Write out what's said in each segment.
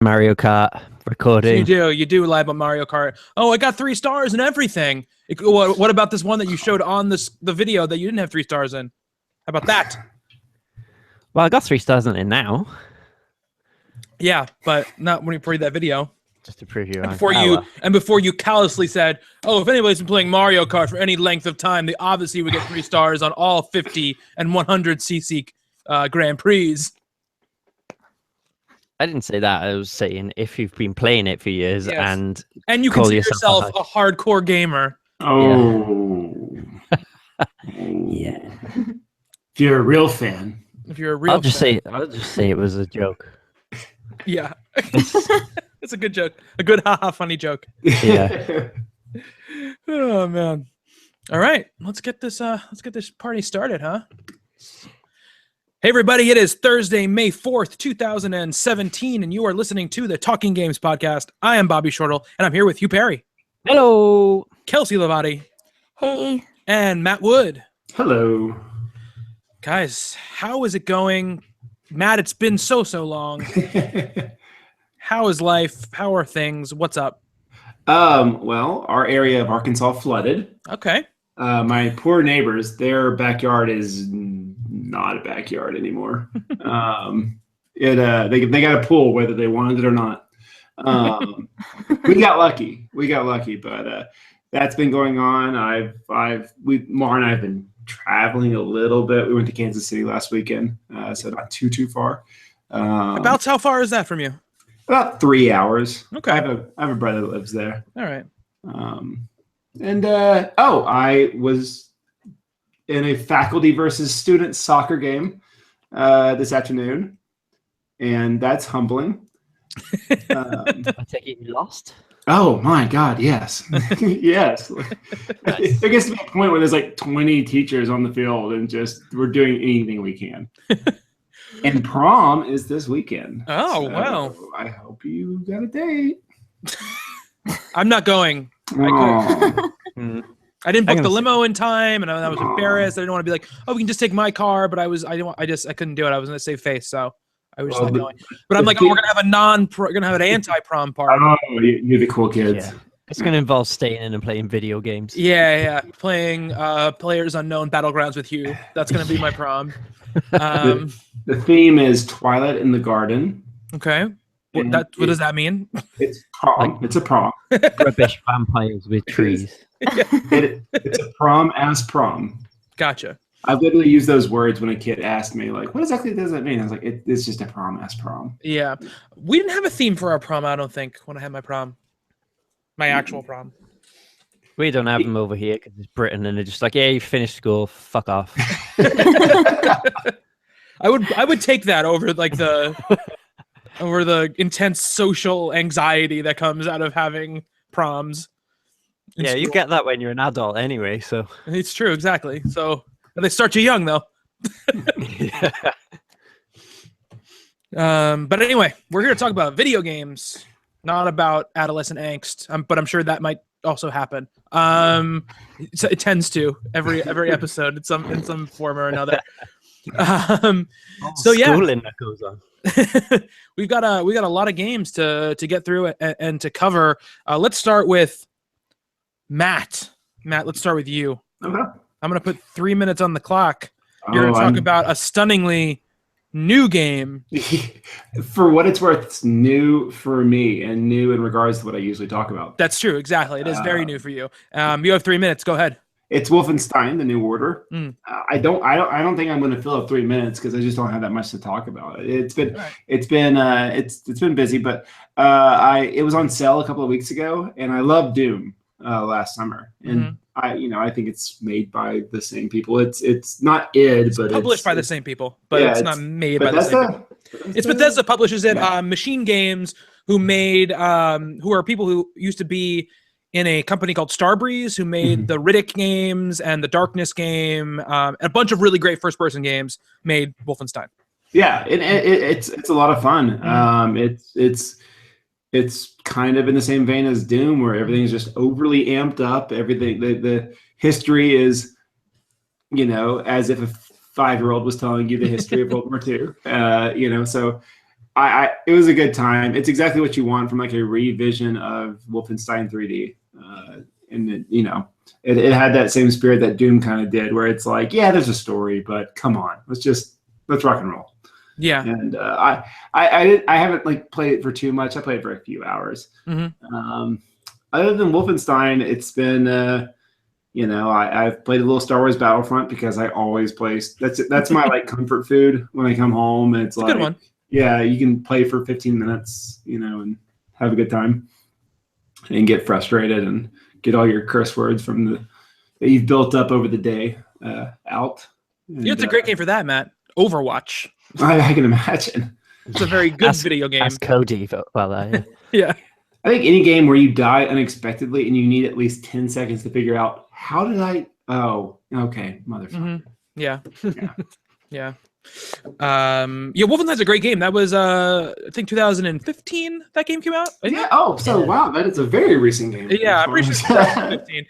Mario Kart recording. You do lie about Mario Kart. Oh, I got 3 stars and everything. What about this one that you showed on the video that you didn't have 3 stars in? How about that? Well, I got 3 stars in it now. Yeah, but not when you played that video. Just to prove you And wrong. before you callously said, "Oh, if anybody's been playing Mario Kart for any length of time, they obviously would get 3 stars on all 50 and 100cc Grand Prix." I didn't say that. I was saying if you've been playing it for years and you consider yourself a hardcore gamer. Oh. Yeah. If you're a real fan. I'll just say it was a joke. Yeah. It's a good joke. A good haha funny joke. Yeah. Oh man. All right. Let's get this party started, huh? Hey everybody, it is Thursday, May 4th, 2017, and you are listening to the Talking Games podcast. I am Bobby Shortle, and I'm here with Hugh Perry. Hello. Kelsey Lavati. Hey. And Matt Wood. Hello. Guys, how is it going? Matt, it's been so long. How is life? How are things? What's up? Well, our area of Arkansas flooded. Okay. My poor neighbors, their backyard is not a backyard anymore. They got a pool whether they wanted it or not. We got lucky, but that's been going on. Mar and I have been traveling a little bit. We went to Kansas City last weekend, so not too far. About how far is that from you? About 3 hours. Okay. I have a brother that lives there. All right. I was in a faculty versus student soccer game this afternoon, and that's humbling. I take it you lost? Oh my God, yes. Yes. Nice. There gets to be a point where there's like 20 teachers on the field and just we're doing anything we can. And prom is this weekend. Oh, so wow. I hope you got a date. I'm not going. Oh. I didn't book the limo in time, and I was embarrassed. I didn't want to be like, "Oh, we can just take my car," but I couldn't do it. I was gonna save face, so I was just not going. But I'm like, "Oh, we're gonna have an anti-prom party." Oh, you're the cool kids. Yeah. It's going to involve staying in and playing video games. Yeah. Playing Players Unknown Battlegrounds with Hugh. That's gonna be my prom. The theme is Twilight in the Garden. Okay. What does that mean? It's prom. It's a prom. Rubbish vampires with trees. It's a prom as prom. Gotcha. I literally used those words when a kid asked me, like, what exactly does that mean? I was like, it's just a prom as prom. Yeah. We didn't have a theme for our prom, I don't think, when I had my prom. My actual prom. We don't have them over here because it's Britain, and they're just like, yeah, you finished school, fuck off. I would take that over like over the intense social anxiety that comes out of having proms. Yeah, you get that when you're an adult anyway, so. It's true, exactly. So they start you young, though. Yeah. But anyway, we're here to talk about video games, not about adolescent angst. But I'm sure that might also happen. It tends to every episode in some form or another. So yeah, schooling that goes on. we got a lot of games to get through and to cover. Let's start with Matt. Matt, let's start with you. Okay. I'm gonna put 3 minutes on the clock. You're gonna talk about a stunningly new game. For what it's worth, it's new for me and new in regards to what I usually talk about. That's true. Exactly. It is very new for you. You have 3 minutes. Go ahead. It's Wolfenstein: The New Order. I don't think I'm going to fill up 3 minutes because I just don't have that much to talk about. It's been busy, but it was on sale a couple of weeks ago, and I loved Doom last summer, and I think it's made by the same people. It's not id, but published by the same people, but it's not made by the same people. It's Bethesda publishes it. Yeah. Machine Games, who are people who used to be in a company called Starbreeze, who made the Riddick games and the Darkness game, a bunch of really great first-person games, made Wolfenstein. Yeah, it's a lot of fun. It's kind of in the same vein as Doom, where everything is just overly amped up. Everything, the history is, as if a 5-year-old was telling you the history of World War II. So it was a good time. It's exactly what you want from like a revision of Wolfenstein 3D. And it had that same spirit that Doom kind of did, where it's like, yeah, there's a story, but come on, let's rock and roll. Yeah. And I haven't like played it for too much. I played it for a few hours. Mm-hmm. Other than Wolfenstein, it's been I've played a little Star Wars Battlefront because I always play. That's my like comfort food when I come home. It's like, good one. Yeah, you can play for 15 minutes, and have a good time, and get frustrated and get all your curse words that you've built up over the day out. And, it's a great game for that, Matt. Overwatch. I can imagine. It's a very good video game. Ask Cody about that. Yeah. I think any game where you die unexpectedly and you need at least 10 seconds to figure out how did I? Oh, okay, motherfucker. Mm-hmm. Yeah. Yeah. Wolfenstein's a great game. That was I think 2015 that game came out. Wow, that is a very recent game. Yeah, I'm pretty sure 2015.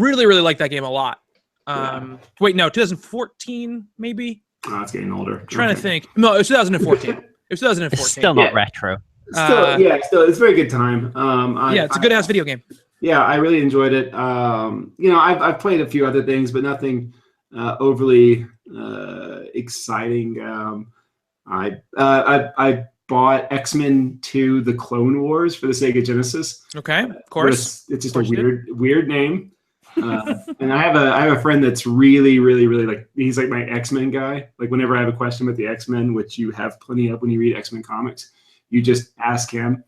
Really, really like that game a lot. Wait, no, 2014 maybe. Oh, it's getting older. Trying to think. No, it was 2014. It was 2014. It's still not retro. Still, it's a very good time. It's a good ass video game. Yeah, I really enjoyed it. I've played a few other things, but nothing overly exciting. I bought X-Men 2: The Clone Wars for the Sega Genesis. Okay, of course. It's just a weird name. And I have a friend that's really, really, really like, he's like my X-Men guy. Like whenever I have a question with the X-Men, which you have plenty of when you read X-Men comics, you just ask him.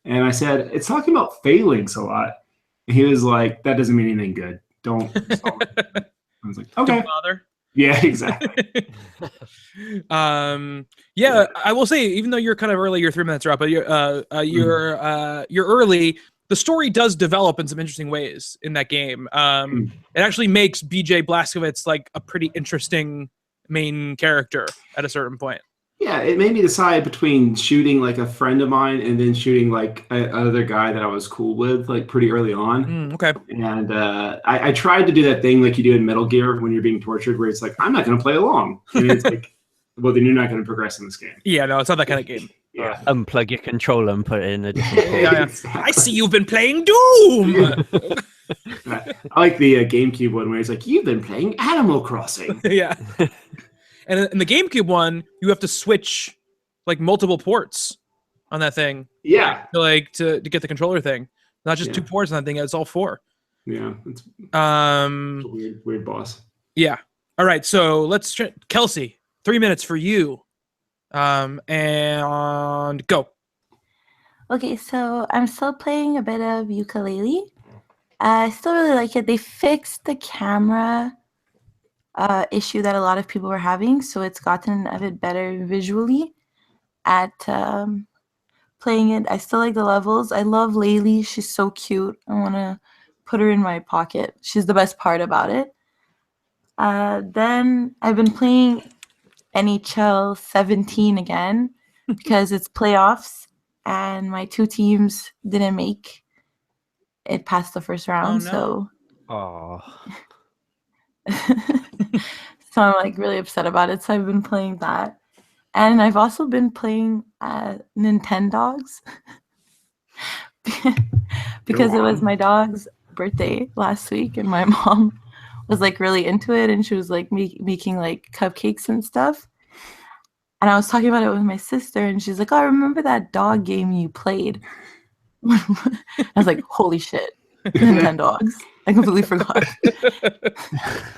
And I said, it's talking about phalanx a lot. And he was like, that doesn't mean anything good. Don't. I was like, okay. Don't bother. Yeah, exactly. I will say, even though you're kind of early, you're 3 minutes up, but you're early. The story does develop in some interesting ways in that game. It actually makes BJ Blazkowicz like a pretty interesting main character at a certain point. Yeah, it made me decide between shooting like a friend of mine and then shooting like another guy that I was cool with, like pretty early on. Okay. And I tried to do that thing like you do in Metal Gear when you're being tortured, where it's like, I'm not going to play along. And it's like, well, then you're not going to progress in this game. Yeah, no, it's not that kind of game. Yeah. Unplug your controller and put it in a different Exactly. I see you've been playing Doom. I like the GameCube one where he's like, you've been playing Animal Crossing. Yeah. And in the GameCube one, you have to switch like multiple ports on that thing. Yeah. To get the controller thing. Not just 2 ports on that thing, it's all 4. Yeah. It's a weird boss. Yeah. All right, so let's Kelsey, 3 minutes for you. And go. Okay, so I'm still playing a bit of ukulele. I still really like it. They fixed the camera issue that a lot of people were having, so it's gotten a bit better visually at playing it. I still like the levels. I love Laylee. She's so cute. I want to put her in my pocket. She's the best part about it. Then I've been playing NHL 17 again because it's playoffs and my 2 teams didn't make it past the first round. So so I'm like really upset about it. So I've been playing that. And I've also been playing Nintendogs because it was my dog's birthday last week and my mom was like really into it and she was like making like cupcakes and stuff. And I was talking about it with my sister and she's like, oh, I remember that dog game you played. I was like, holy shit, Nintendogs. I completely forgot.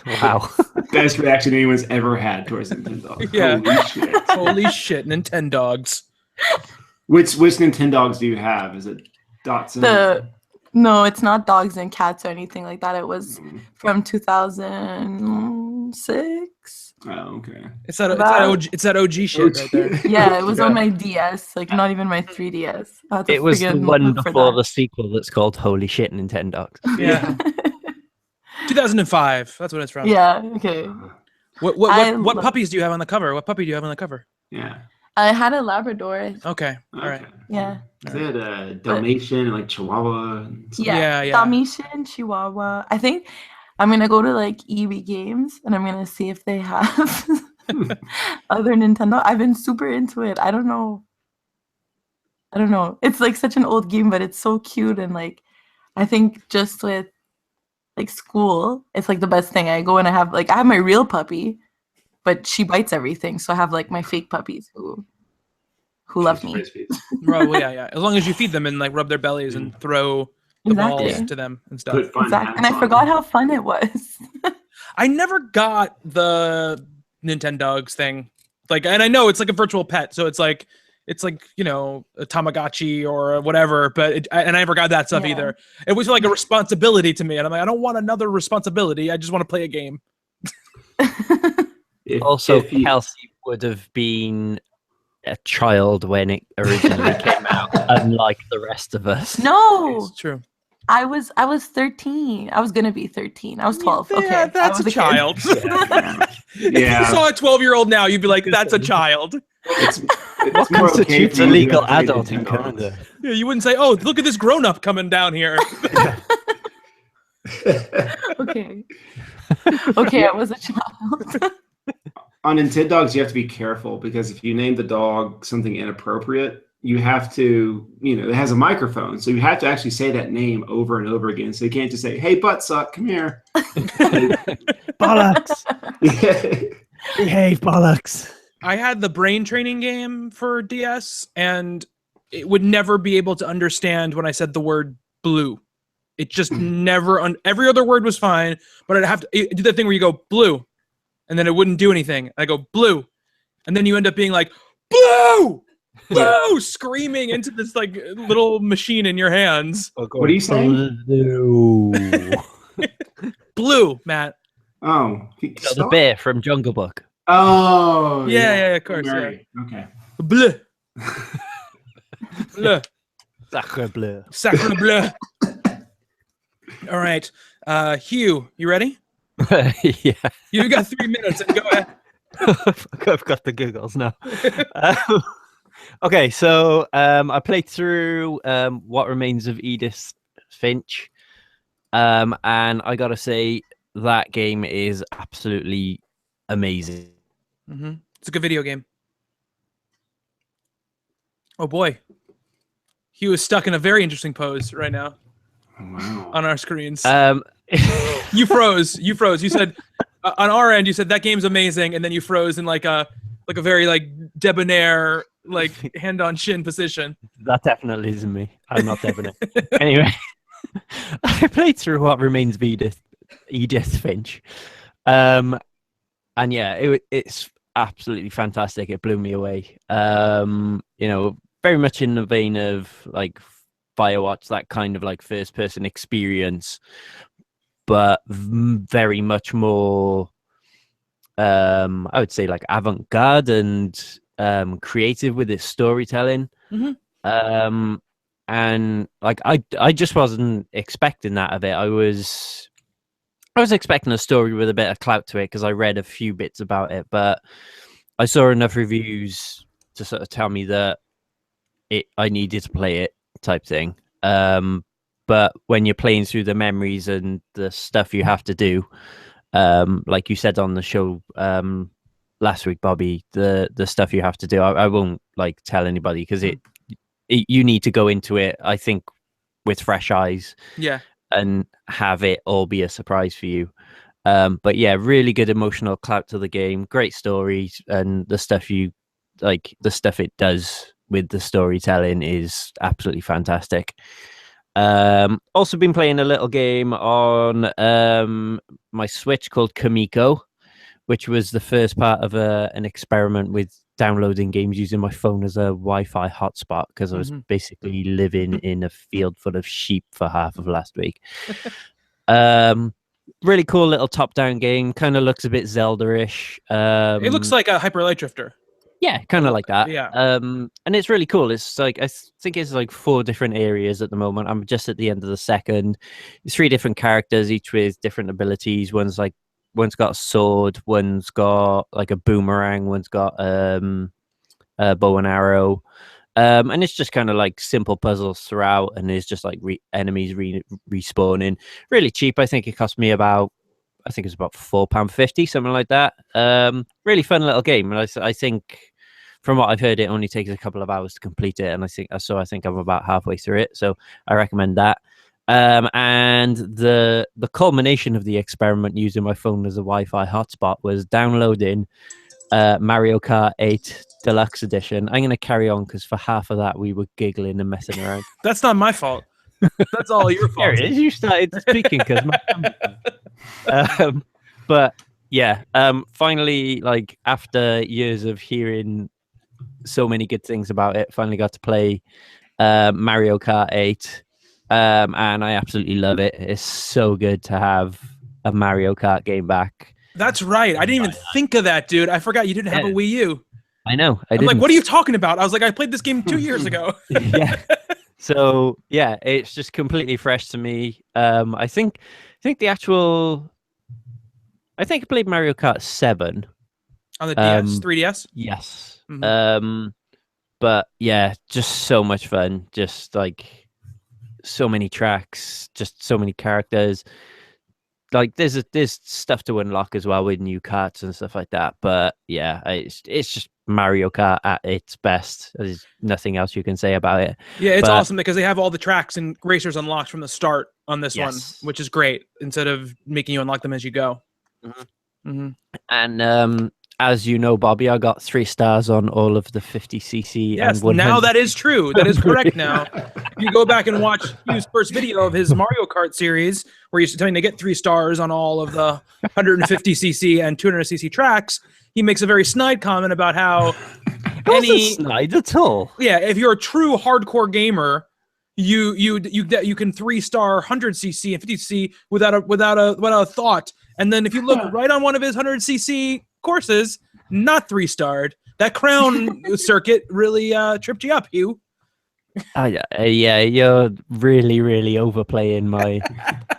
Wow. Best reaction anyone's ever had towards Nintendogs. Yeah. Holy shit. Holy shit, Nintendogs. Which Nintendogs do you have? Is it Dotson? No, it's not Dogs and Cats or anything like that. It was from 2006. Oh, okay. It's that OG shit right there. Yeah, it was on my DS, like not even my 3DS. It was the one before the sequel that's called Holy Shit Nintendogs. Yeah. 2005. That's what it's from. Yeah. Okay. What puppies do you have on the cover? What puppy do you have on the cover? Yeah. I had a Labrador. Okay. All right. Yeah. They had a Dalmatian and like Chihuahua. Yeah. Dalmatian, Chihuahua. I think I'm gonna go to like EB Games and I'm gonna see if they have other Nintendo. I've been super into it. I don't know I don't know. It's like such an old game, but it's so cute. And like, I think just with like school, it's like the best thing. I go and I have my real puppy, but she bites everything. So I have like my fake puppies who love me. Bro, yeah. As long as you feed them and like rub their bellies and throw the balls to them and stuff. Exactly. And I forgot how fun it was. I never got the Nintendogs thing. Like, and I know it's like a virtual pet, so it's like you know, a Tamagotchi or whatever. But I never got that stuff either. It was like a responsibility to me, and I'm like, I don't want another responsibility. I just want to play a game. Kelsey would have been a child when it originally came out, unlike the rest of us. No, it's true. I was 13. I was gonna be 13. I was 12. Yeah, okay, that's a child. Yeah. If you saw a 12-year-old now, you'd be like, "That's a child." What constitutes a legal adult in Canada? Yeah, you wouldn't say, "Oh, look at this grown-up coming down here." Okay. Okay, I was a child. On Nintendogs, you have to be careful because if you name the dog something inappropriate, you have to, you know, it has a microphone, so you have to actually say that name over and over again. So you can't just say, "Hey, buttsuck, come here." Bollocks. Behave, bollocks. I had the brain training game for DS, and it would never be able to understand when I said the word blue. It just never. Every other word was fine, but I'd have to do that thing where you go blue, and then it wouldn't do anything. I go blue, and then you end up being like blue. Blue, screaming into this like little machine in your hands. What are you saying? Blue. Blue, Matt. Oh, the bear from Jungle Book. Oh, yeah, of course. Mary. Yeah. Okay. Bleu. Bleu. Sacre bleu. Sacre bleu. All right. Hugh, you ready? Yeah. You've got 3 minutes and go ahead. I've got the giggles now. Okay, so I played through What Remains of Edith Finch. And I gotta say, that game is absolutely amazing. Mm-hmm. It's a good video game. Oh boy. Hugh is stuck in a very interesting pose right now. Wow. On our screens. You froze. You said on our end, you said that game's amazing, and then you froze in like a very like debonair, like hand on shin position. That definitely isn't me. I'm not debonair. Anyway, I played through What Remains of Edith Finch. And yeah, it's absolutely fantastic. It blew me away. You know, very much in the vein of like Firewatch, that kind of like first person experience, but very much more I would say like avant-garde and creative with its storytelling. Mm-hmm. And like I just wasn't expecting that of it. I was expecting a story with a bit of clout to it because I read a few bits about it, but I saw enough reviews to sort of tell me that I needed to play it type thing. But when you're playing through the memories and the stuff you have to do, like you said on the show last week, Bobby, the stuff you have to do, I won't like tell anybody because you need to go into it, I think, with fresh eyes. Yeah. And have it all be a surprise for you. But yeah, really good emotional clout to the game, great stories, and the stuff it does with the storytelling is absolutely fantastic. Also been playing a little game on my Switch called Kamiko, which was the first part of an experiment with downloading games using my phone as a Wi-Fi hotspot because I was basically living in a field full of sheep for half of last week. Really cool little top-down game. Kind of looks a bit Zelda-ish. It looks like a Hyper Light Drifter. Yeah, kind of like that. Yeah. And it's really cool. It's like I think it's like 4 different areas at the moment. I'm just at the end of the second. It's 3 different characters, each with different abilities. One's got a sword, one's got like a boomerang, one's got a bow and arrow. And it's just kind of like simple puzzles throughout, and there's just like enemies respawning. Really cheap. I think it cost me about £4.50, something like that. Really fun little game, and I think from what I've heard, it only takes a couple of hours to complete it, and I think I'm about halfway through it, so I recommend that. And the culmination of the experiment using my phone as a Wi-Fi hotspot was downloading Mario Kart 8 Deluxe Edition. I'm going to carry on because for half of that we were giggling and messing around. That's not my fault. That's all your fault. There it is. You started speaking because but yeah, finally, like after years of hearing so many good things about it, finally got to play Mario Kart 8, and I absolutely love it. It's so good to have a Mario Kart game back. That's right. I didn't even think of that, dude. I forgot you didn't have a Wii U. I know. I'm like, what are you talking about? I was like, I played this game 2 years ago. Yeah. So yeah, it's just completely fresh to me. I think the actual. I think I played Mario Kart 7 on the DS, 3DS. Yes. Mm-hmm. But yeah, just so much fun. Just like so many tracks, just so many characters. Like there's stuff to unlock as well with new karts and stuff like that. But yeah, it's just Mario Kart at its best. There's nothing else you can say about it. Yeah, it's awesome because they have all the tracks and racers unlocked from the start on this one, which is great. Instead of making you unlock them as you go. Mm-hmm. Mm-hmm. And as you know, Bobby, I got 3 stars on all of the 50cc. Yes, and 100. Now that is true. That is correct now. If you go back and watch Hugh's first video of his Mario Kart series, where he's telling to get 3 stars on all of the 150cc and 200cc tracks, he makes a very snide comment about how snide at all. Yeah, if you're a true hardcore gamer, you can 3-star 100cc and 50cc without a thought. And then if you look right on one of his 100cc courses, not 3-starred. That crown circuit really tripped you up, Hugh. Yeah, you're really overplaying my.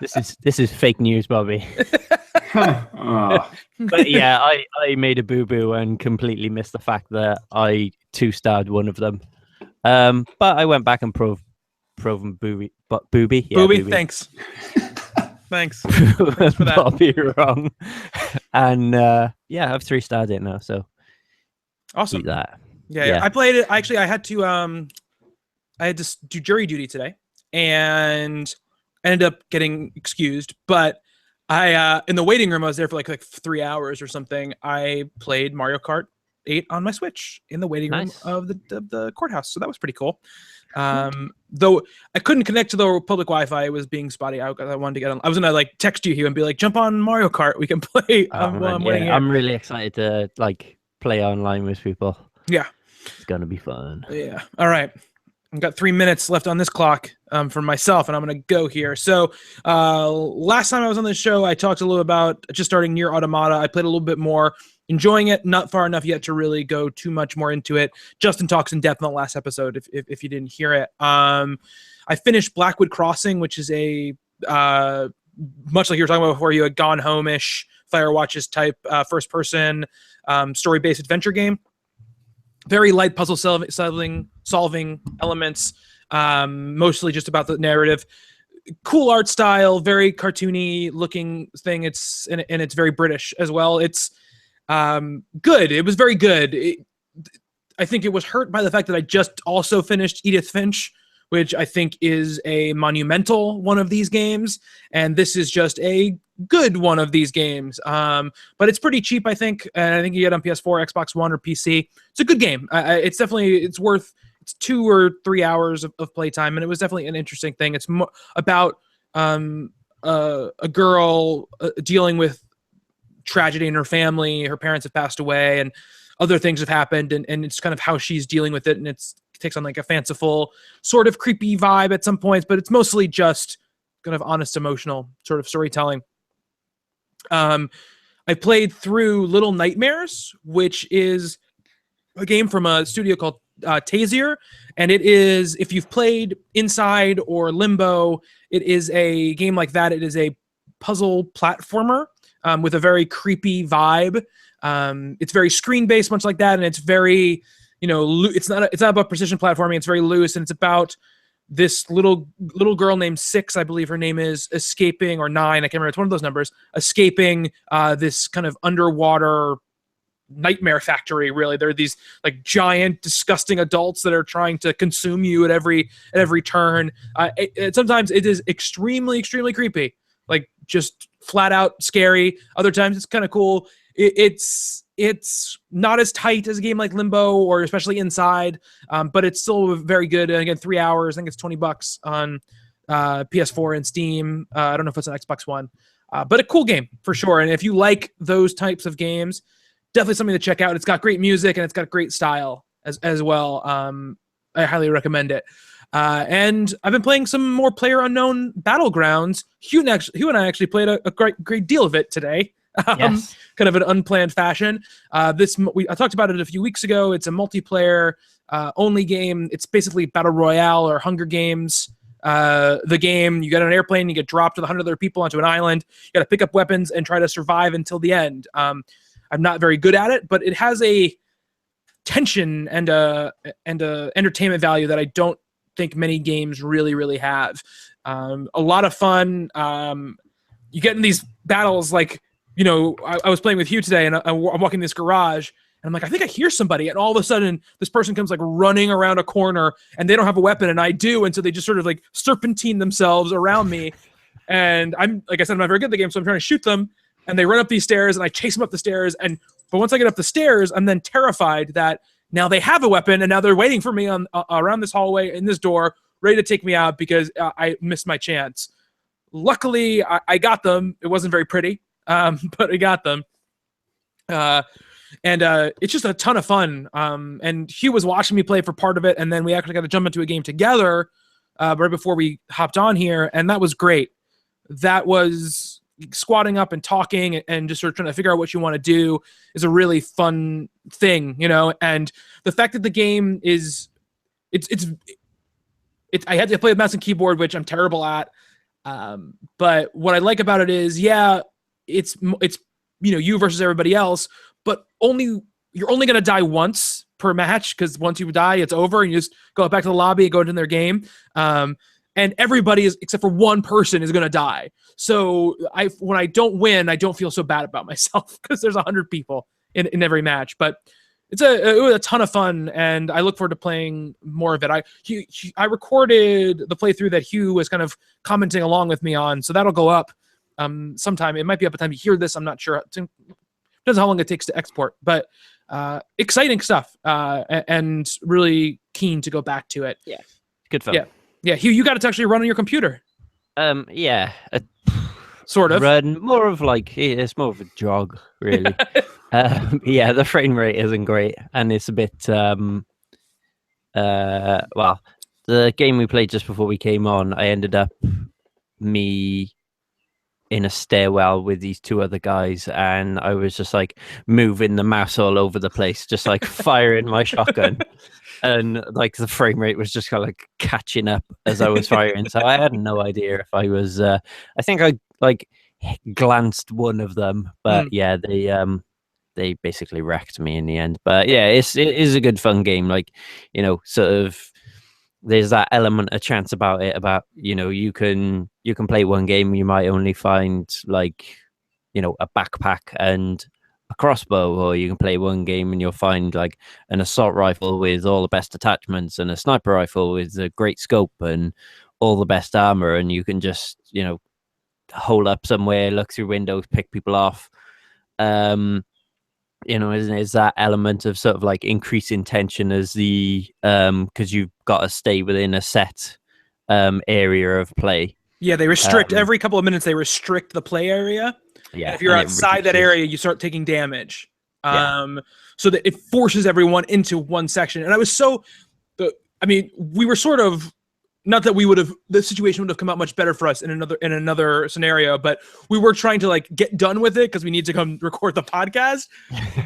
This is fake news, Bobby. But yeah, I made a boo and completely missed the fact that I 2-starred one of them. But I went back and proved booby. Yeah, booby. Thanks. Thanks for that. Bobby wrong. And yeah, I've 3-starred it now, so awesome. Keep that. Yeah, I played it. Actually, I had to do jury duty today, and I ended up getting excused. But I in the waiting room, I was there for like 3 hours or something. I played Mario Kart 8 on my Switch in the waiting room of the courthouse, so that was pretty cool. Though I couldn't connect to the public Wi-Fi, it was being spotty. I wanted to get on. I was gonna like text you, Hugh, and be like, "Jump on Mario Kart, we can play." I'm really excited to like play online with people. Yeah, it's gonna be fun. Yeah. All right, I've got 3 minutes left on this clock for myself, and I'm gonna go here. So last time I was on the show, I talked a little about just starting Nier Automata. I played a little bit more. Enjoying it, not far enough yet to really go too much more into it. Justin talks in depth in the last episode if you didn't hear it. I finished Blackwood Crossing, which is a much like you were talking about before, you had Gone Home-ish, Firewatches type first-person story-based adventure game. Very light puzzle solving elements, mostly just about the narrative. Cool art style, very cartoony looking thing. It's very British as well. It's good. It was very good. I think it was hurt by the fact that I just also finished Edith Finch, which I think is a monumental one of these games, and this is just a good one of these games. But it's pretty cheap, I think, and I think you get it on PS4, Xbox One, or PC. It's a good game. It's definitely worth. It's 2 or 3 hours of playtime, and it was definitely an interesting thing. It's about a girl dealing with tragedy in her family. Her parents have passed away and other things have happened, and it's kind of how she's dealing with it, and it takes on like a fanciful sort of creepy vibe at some points, but it's mostly just kind of honest emotional sort of storytelling. I played through Little Nightmares, which is a game from a studio called Tazier, and it is, if you've played Inside or Limbo, it is a game like that. It is a puzzle platformer with a very creepy vibe. It's very screen-based, much like that, and it's very, it's not about precision platforming. It's very loose, and it's about this little girl named 6, I believe her name is, escaping, or 9, I can't remember. It's one of those numbers, escaping this kind of underwater nightmare factory. Really, they're these like giant, disgusting adults that are trying to consume you at every turn. Sometimes it is extremely, extremely creepy, like just flat out scary. Other times it's kind of cool. It's not as tight as a game like Limbo or especially Inside, but it's still very good. And again, 3 hours. I think it's $20 on PS4 and Steam. I don't know if it's an Xbox One, but a cool game for sure. And if you like those types of games, definitely something to check out. It's got great music and it's got great style as well. I highly recommend it. And I've been playing some more PlayerUnknown Battlegrounds. Hugh and I actually played a great deal of it today. Yes. Kind of an unplanned fashion. I talked about it a few weeks ago. It's a multiplayer only game. It's basically Battle Royale or Hunger Games. The game, you get on an airplane, you get dropped with 100 other people onto an island. You got to pick up weapons and try to survive until the end. I'm not very good at it, but it has a tension and a entertainment value that I don't think many games really have. A lot of fun. You get in these battles like, I was playing with Hugh today, and I'm walking this garage, and I'm like, I think I hear somebody, and all of a sudden, this person comes like running around a corner, and they don't have a weapon, and I do, and so they just sort of like serpentine themselves around me, and I'm like I said, I'm not very good at the game, so I'm trying to shoot them, and they run up these stairs, and I chase them up the stairs, but once I get up the stairs, I'm then terrified that now they have a weapon, and now they're waiting for me on around this hallway in this door, ready to take me out because I missed my chance. Luckily, I got them. It wasn't very pretty. But I got them. And it's just a ton of fun. And Hugh was watching me play for part of it, and then we actually got to jump into a game together right before we hopped on here, and that was great. That was squatting up and talking and just sort of trying to figure out what you want to do is a really fun thing, and the fact that the game is I had to play with mouse and keyboard, which I'm terrible at. But what I like about it is, it's you versus everybody else, but you're only going to die once per match, because once you die, it's over, and you just go back to the lobby and go into their game. And everybody except for one person is going to die. So when I don't win, I don't feel so bad about myself because there's 100 people in every match. But it was a ton of fun, and I look forward to playing more of it. I recorded the playthrough that Hugh was kind of commenting along with me on, so that'll go up sometime. It might be up by the time you hear this. I'm not sure. Depends how long it takes to export, but exciting stuff, and really keen to go back to it. Yeah, good fun. Yeah. Hugh, you got it to actually run on your computer. Yeah, sort of. It's more of a jog, really. Yeah, the frame rate isn't great, and it's a bit. Well, the game we played just before we came on, I ended up in a stairwell with these two other guys, and I was just like moving the mouse all over the place, just like firing my shotgun, and like the frame rate was just kind of like catching up as I was firing. So I had no idea if I was. I think I like glanced one of them, but yeah, they basically wrecked me in the end. But yeah, it is a good fun game. Like, sort of. There's that element of chance about it. You can play one game, you might only find like, a backpack and a crossbow, or you can play one game and you'll find like an assault rifle with all the best attachments and a sniper rifle with a great scope and all the best armor, and you can just hole up somewhere, look through windows, pick people off. Is that element of sort of like increasing tension as the because you've got to stay within a set area of play. Yeah, they restrict every couple of minutes. They restrict the play area. Yeah, and if you're outside that area, you start taking damage. So that it forces everyone into one section. And we were sort of. Not that the situation would have come out much better for us in another scenario, but we were trying to like get done with it because we need to come record the podcast.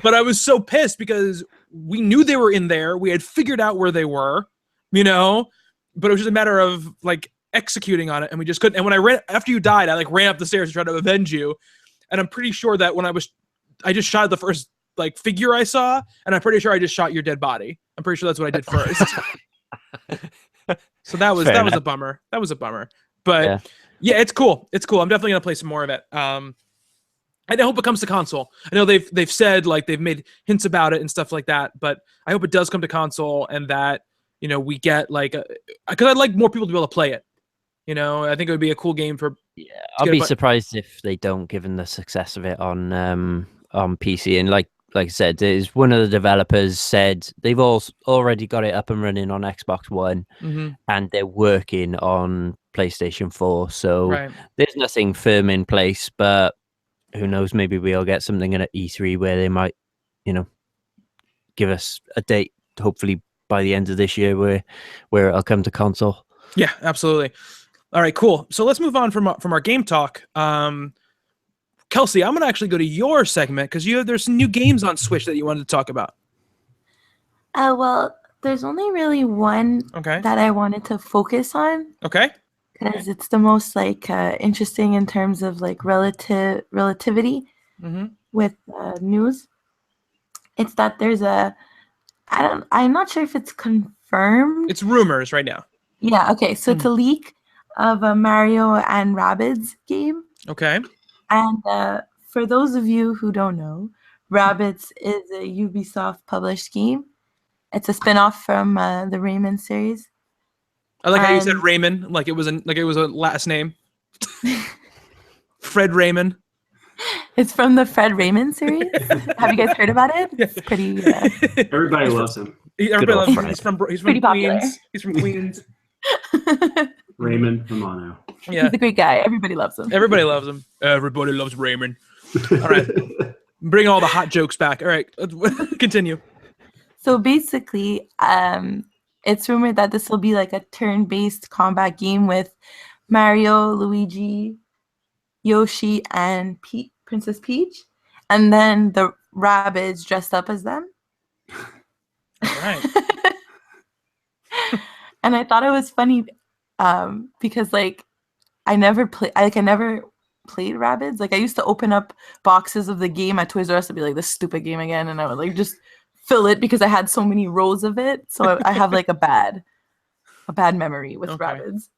But I was so pissed because we knew they were in there. We had figured out where they were, but it was just a matter of like executing on it, and we just couldn't. And when after you died, I like ran up the stairs to try to avenge you. And I'm pretty sure that when I just shot the first like figure I saw, and I'm pretty sure I just shot your dead body. I'm pretty sure that's what I did first. So that was a bummer. That was a bummer. But yeah, it's cool. It's cool. I'm definitely gonna play some more of it. I hope it comes to console. I know they've said like they've made hints about it and stuff like that, but I hope it does come to console and that we get like because I'd like more people to be able to play it. I think it would be a cool game for. Yeah, I'll be surprised if they don't, given the success of it on PC. And like I said, is one of the developers said they've already got it up and running on Xbox One, and they're working on PlayStation 4. So there's nothing firm in place, but who knows? Maybe we'll get something at E3 where they might, give us a date. Hopefully by the end of this year, where it'll come to console. Yeah, absolutely. All right, cool. So let's move on from our game talk. Kelsey, I'm gonna actually go to your segment because there's some new games on Switch that you wanted to talk about. Well, there's only really one that I wanted to focus on. Okay. Because it's the most interesting in terms of like relativity with news. It's that there's I'm not sure if it's confirmed. It's rumors right now. Yeah. Okay. So it's a leak of a Mario and Rabbids game. Okay. And for those of you who don't know, Rabbids is a Ubisoft published game. It's a spin-off from the Rayman series. I like how you said Raymond, like it was a last name. Fred Raymond. It's from the Fred Raymond series. Have you guys heard about it? It's pretty. Everybody loves him. Everybody loves him. He's from pretty Queens. He's from Queens. Raymond Romano. Yeah. He's a great guy. Everybody loves him. Everybody loves him. Everybody loves Raymond. All right. Bring all the hot jokes back. All right. Continue. So basically, it's rumored that this will be like a turn-based combat game with Mario, Luigi, Yoshi, and Princess Peach, and then the Rabbids dressed up as them. All right. And I thought it was funny because I never played Rabbids. Like I used to open up boxes of the game at Toys R Us and be like, this stupid game again, and I would just fill it because I had so many rows of it. So I have a bad memory with Rabbids.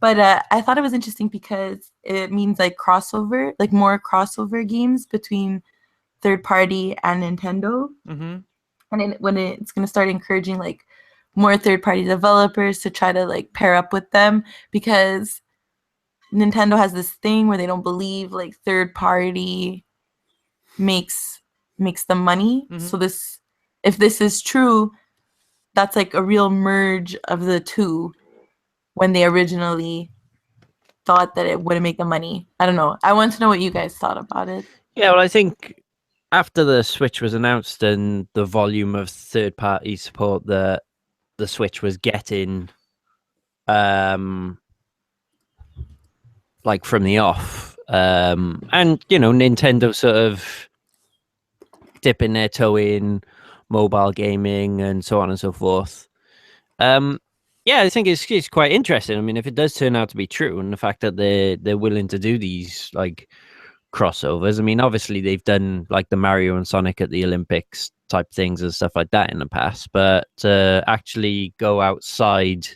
But I thought it was interesting because it means crossover, more crossover games between third party and Nintendo. And when it's going to start encouraging more third party developers to try to pair up with them, because Nintendo has this thing where they don't believe third party makes them money. So if this is true, that's a real merge of the two when they originally thought that it wouldn't make them money. I don't know. I want to know what you guys thought about it. Yeah, well, I think after the Switch was announced and the volume of third-party support that the Switch was getting, from the off, and Nintendo sort of dipping their toe in mobile gaming and so on and so forth. Yeah, I think it's quite interesting. I mean, if it does turn out to be true, and the fact that they're willing to do these crossovers. I mean, obviously they've done the Mario and Sonic at the Olympics type things and stuff like that in the past, but to actually go outside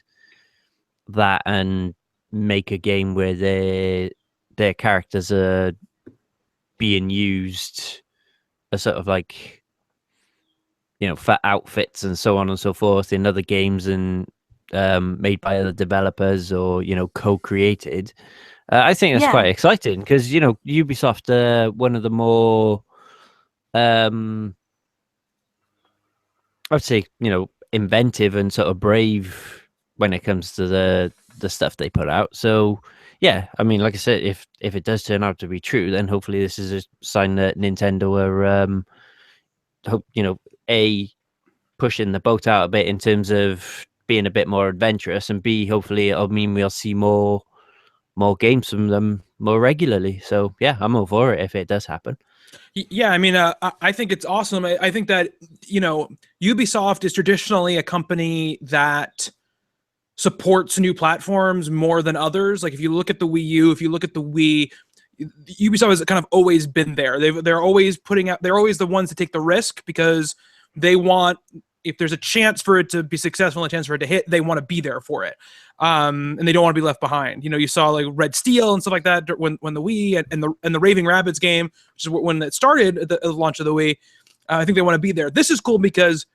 that and make a game where their characters are being used as sort of for outfits and so on and so forth in other games and made by other developers or co-created. I think that's quite exciting because Ubisoft are one of the more I would say inventive and sort of brave when it comes to the stuff they put out. So yeah, I mean, like I said, if it does turn out to be true, then hopefully this is a sign that Nintendo are pushing the boat out a bit in terms of being a bit more adventurous, and B, hopefully it'll mean we'll see more games from them more regularly. So yeah, I'm all for it if it does happen. Yeah, I mean, I think it's awesome. I think that Ubisoft is traditionally a company that supports new platforms more than others. If you look at the Wii U, if you look at the Wii, Ubisoft has kind of always been there. They're always putting out. They're always the ones to take the risk because they want if there's a chance for it to be successful and a chance for it to hit, they want to be there for it. And they don't want to be left behind. You know, you saw like Red Steel and stuff like that when the Wii and the Raving Rabbids game, which is when it started at the launch of the Wii. I think they want to be there. This is cool because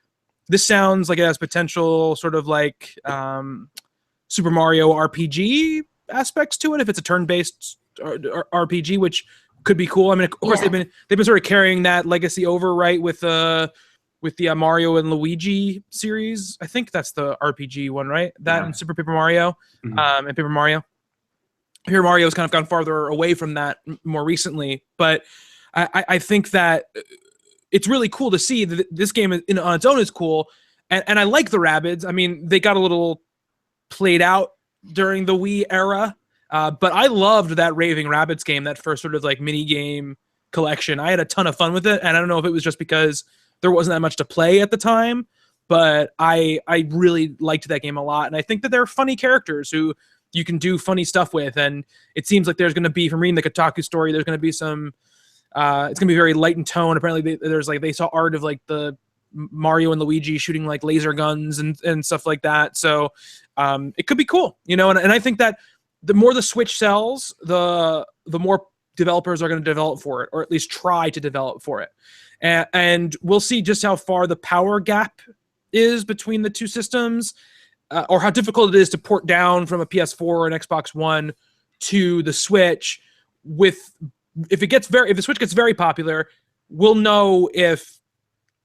this sounds like it has potential sort of like Super Mario RPG aspects to it if it's a turn-based RPG, which could be cool. I mean, of course, they've been sort of carrying that legacy over, right, with the Mario and Luigi series. I think that's the RPG one, right? That and Super Paper Mario, and Paper Mario. Paper Mario has kind of gone farther away from that more recently, but I think that it's really cool to see that this game on its own is cool, and I like the Rabbids. I mean, they got a little played out during the Wii era, but I loved that Raving Rabbids game, that first sort of like mini game collection. I had a ton of fun with it, and I don't know if it was just because there wasn't that much to play at the time, but I really liked that game a lot, and I think that they're funny characters who you can do funny stuff with, and it seems like there's going to be, from reading the Kotaku story, there's going to be some it's gonna be very light in tone. Apparently, they saw art of like the Mario and Luigi shooting like laser guns and stuff like that. So it could be cool, you know. And I think that the more the Switch sells, the more developers are going to develop for it, or at least try to develop for it. And we'll see just how far the power gap is between the two systems, or how difficult it is to port down from a PS4 or an Xbox One to the Switch. If the Switch gets very popular, we'll know if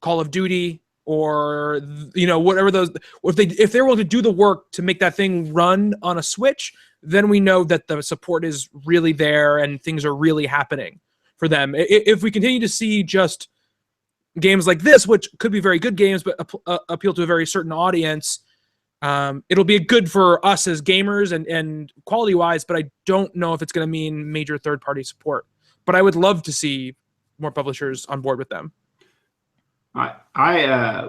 Call of Duty or, you know, whatever those, if they're willing to do the work to make that thing run on a Switch, then we know that the support is really there and things are really happening for them. If we continue to see just games like this, which could be very good games but appeal to a very certain audience, it'll be good for us as gamers and quality wise, but I don't know if it's going to mean major third-party support. But I would love to see more publishers on board with them. What I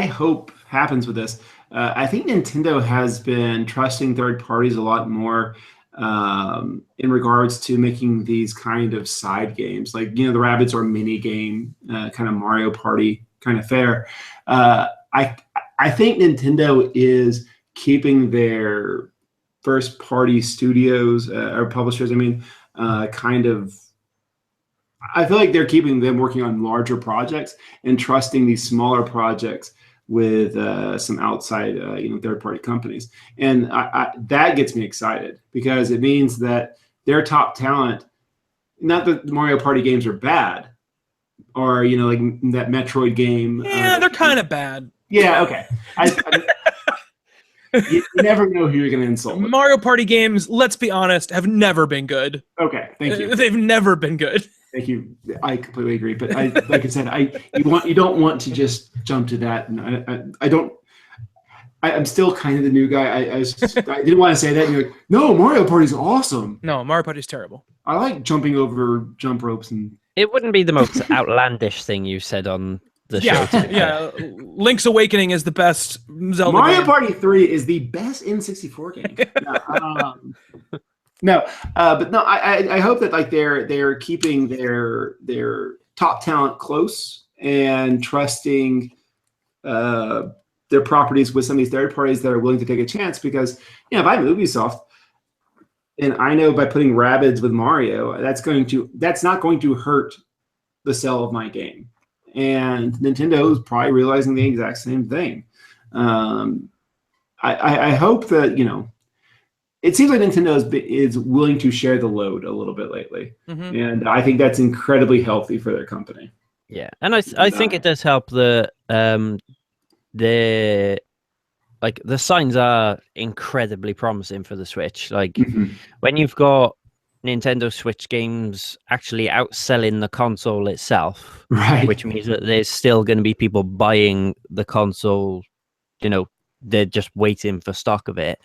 hope happens with this, I think Nintendo has been trusting third parties a lot more in regards to making these kind of side games. Like, you know, the Rabbids are a mini game, kind of Mario Party kind of fare. I think Nintendo is keeping their first party studios or publishers. I mean, kind of, I feel like they're keeping them working on larger projects and trusting these smaller projects with some outside, third-party companies. And that gets me excited because it means that their top talent, not that the Mario Party games are bad, or, you know, like that Metroid game. Yeah, they're kind of bad. Yeah, okay. You never know who you're going to insult. Mario Party games, let's be honest, have never been good. Okay, thank you. They've never been good. Thank you. I completely agree. But like I said, you don't want to just jump to that, and I don't. I'm still kind of the new guy. I didn't want to say that. And you're like, no, Mario Party's awesome. No, Mario Party's terrible. I like jumping over jump ropes and. It wouldn't be the most outlandish thing you said on the show. Yeah. Link's Awakening is the best Zelda Mario game. Party 3 is the best N64 game. But no, I hope that like they're keeping their top talent close and trusting their properties with some of these third parties that are willing to take a chance. Because, you know, if I'm Ubisoft, and I know by putting Rabbids with Mario, that's not going to hurt the sale of my game. And Nintendo is probably realizing the exact same thing. I hope that, you know, it seems like Nintendo is willing to share the load a little bit lately. Mm-hmm. And I think that's incredibly healthy for their company. Yeah. And I think it does help the signs are incredibly promising for the Switch. Like when you've got Nintendo Switch games actually outselling the console itself, right? Which means that there's still going to be people buying the console. You know, they're just waiting for stock of it.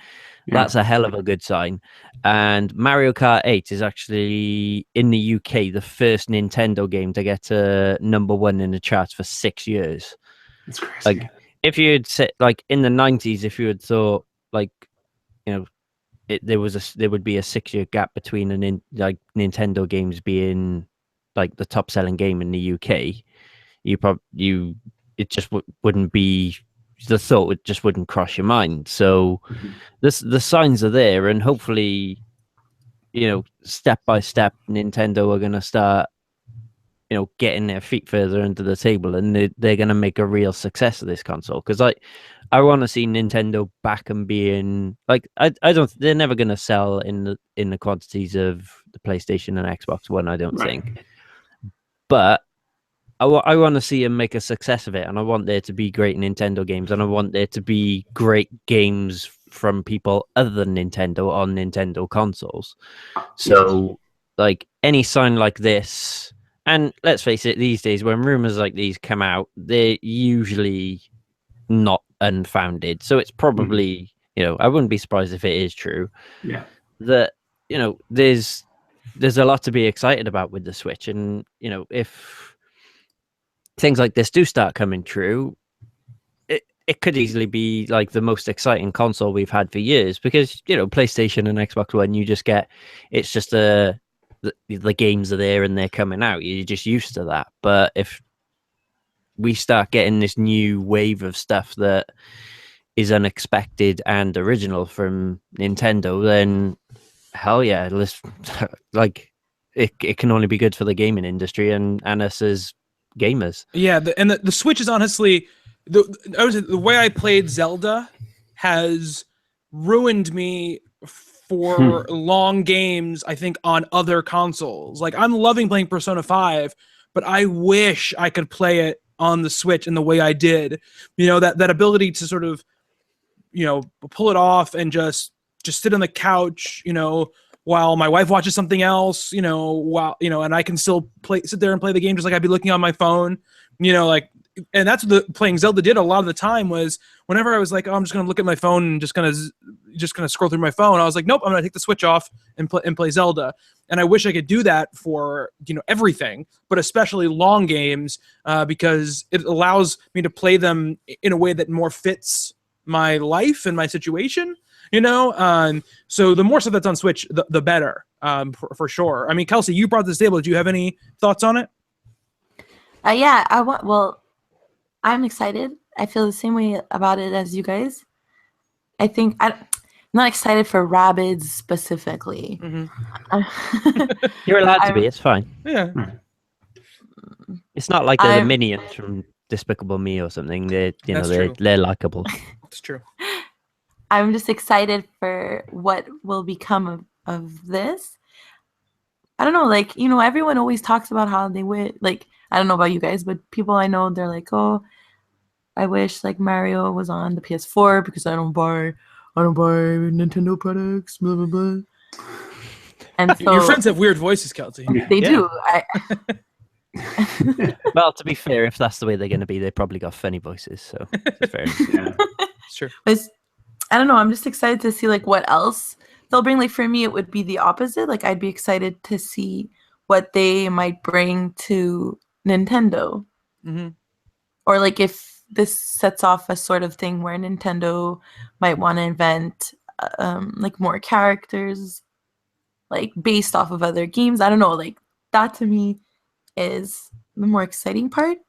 Yeah. That's a hell of a good sign. And Mario Kart 8 is actually in the UK the first Nintendo game to get to #1 in the charts for 6 years. That's crazy. Like if you had said, like in the 90s, if you had thought, like, you know, there would be a 6-year gap between Nintendo games being like the top selling game in the UK, you it just wouldn't be, the thought just wouldn't cross your mind. So the signs are there, and hopefully, step by step, Nintendo are going to start, getting their feet further into the table, and they're going to make a real success of this console. Because I want to see Nintendo back and being like, I don't, they're never going to sell in the quantities of the PlayStation and Xbox One, I don't think. But I want to see them make a success of it, and I want there to be great Nintendo games, and I want there to be great games from people other than Nintendo on Nintendo consoles. So, like, any sign like this, and let's face it, these days when rumors like these come out, they're usually not unfounded. So it's probably, I wouldn't be surprised if it is true. Yeah. That, there's a lot to be excited about with the Switch, and if things like this do start coming true, it could easily be like the most exciting console we've had for years, because PlayStation and Xbox One, you just get, it's just the games are there and they're coming out, you're just used to that. But if we start getting this new wave of stuff that is unexpected and original from Nintendo, then hell yeah, let's like it can only be good for the gaming industry and us as gamers. Yeah, the Switch is honestly the way I played Zelda has ruined me for long games, I think, on other consoles. Like, I'm loving playing Persona 5, but I wish I could play it on the Switch in the way I did. That ability to sort of, pull it off and just sit on the couch, while my wife watches something else, while, and I can still sit there and play the game just like I'd be looking on my phone, and that's what playing Zelda did a lot of the time. Was whenever I was like, oh, I'm just going to look at my phone and just going to scroll through my phone, I was like, nope, I'm going to take the Switch off and play Zelda. And I wish I could do that for, everything, but especially long games, because it allows me to play them in a way that more fits my life and my situation, so the more stuff that's on Switch, the better, for sure. I mean, Kelsey, you brought this table. Do you have any thoughts on it? Yeah, I'm excited. I feel the same way about it as you guys. I think I'm not excited for Rabbids specifically. You're allowed to be. It's fine. Yeah. It's not like they're the minions from Despicable Me or something. They're they're likable. That's true. I'm just excited for what will become of this. I don't know, like, everyone always talks about how they would, like, I don't know about you guys, but people I know, they're like, oh, I wish like Mario was on the PS4 because I don't buy Nintendo products, blah blah blah. And so your friends have weird voices, Kelsey. They do. Well, to be fair, if that's the way they're going to be, they probably got funny voices, so it's fair. Yeah. It's true. But I don't know. I'm just excited to see like what else they'll bring. Like for me, it would be the opposite. Like I'd be excited to see what they might bring to Nintendo, or like if this sets off a sort of thing where Nintendo might want to invent like more characters, like based off of other games. I don't know. Like that to me is the more exciting part.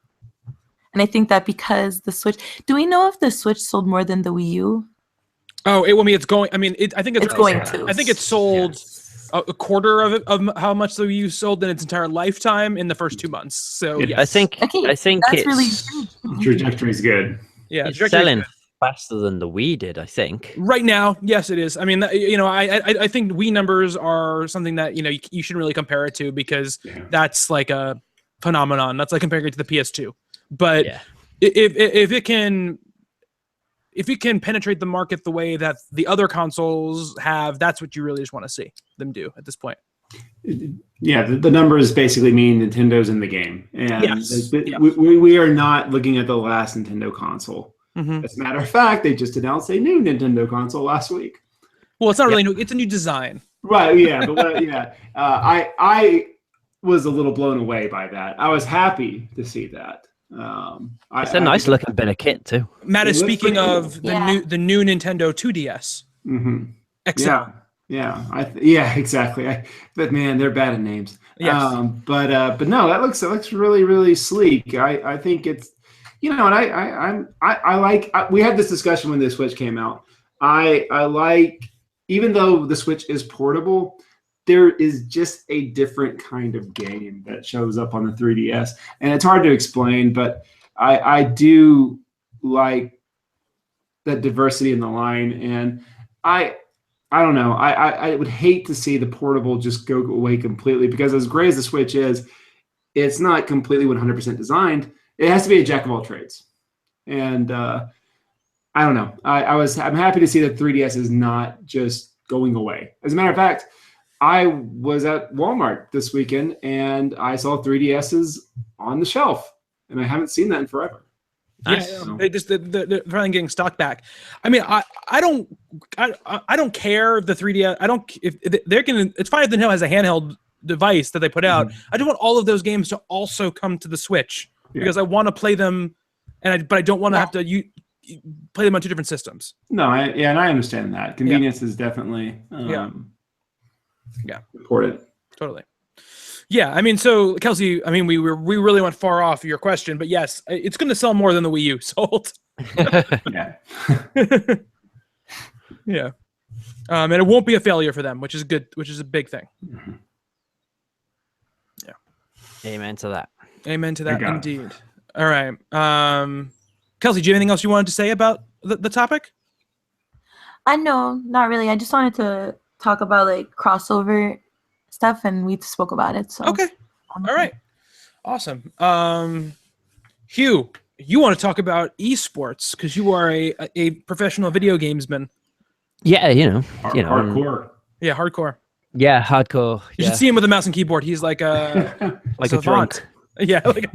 And I think that because the Switch, do we know if the Switch sold more than the Wii U? Oh, it's going. I mean, I think it's going to. I think it sold a quarter of how much the Wii U sold in its entire lifetime in the first 2 months. So yes. I think that's it's really trajectory's good. Yeah, it's selling faster than the Wii did, I think. Right now, yes, it is. I mean, I think Wii numbers are something that you shouldn't really compare it to, because that's like a phenomenon. That's like comparing it to the PS2. But if it can penetrate the market the way that the other consoles have, that's what you really just want to see them do at this point. Yeah, the numbers basically mean Nintendo's in the game. And yes. We are not looking at the last Nintendo console. As a matter of fact, they just announced a new Nintendo console last week. Well, it's not really new. It's a new design. Right, yeah. But I was a little blown away by that. I was happy to see that. It's a nice looking bit of kit too. Matt is speaking of the new Nintendo 2DS. XL. Yeah, exactly. But man, they're bad at names. Yes. But no, that looks really, really sleek. I think You know, and I like. We had this discussion when the Switch came out. I like, even though the Switch is portable, there is just a different kind of game that shows up on the 3DS, and it's hard to explain. But I do like that diversity in the line, and I don't know. I would hate to see the portable just go away completely, because as great as the Switch is, it's not completely 100% designed. It has to be a jack of all trades. And I don't know. I'm happy to see that 3DS is not just going away. As a matter of fact, I was at Walmart this weekend and I saw 3DSs on the shelf, and I haven't seen that in forever. Nice. Yeah, they're finally getting stock back. I mean, I don't care if the 3DS. I don't if they're gonna. It's fine if Nintendo has a handheld device that they put out. I just want all of those games to also come to the Switch, because I want to play them, but I don't want to have to play them on two different systems. No, and I understand that. Convenience is definitely important. Totally. Yeah, I mean, so Kelsey, I mean, we really went far off your question, but yes, it's going to sell more than the Wii U sold. Yeah. Yeah. And it won't be a failure for them, which is good, which is a big thing. Mm-hmm. Yeah. Amen to that. Amen to that, indeed. All right. Kelsey, do you have anything else you wanted to say about the topic? No, not really. I just wanted to talk about like crossover stuff, and we spoke about it. So okay. All right. Awesome. Hugh, you want to talk about esports because you are a professional video gamesman. Yeah, hardcore. Yeah, hardcore. Yeah, hardcore. You should see him with a mouse and keyboard. He's like a like a drunk. Yeah, like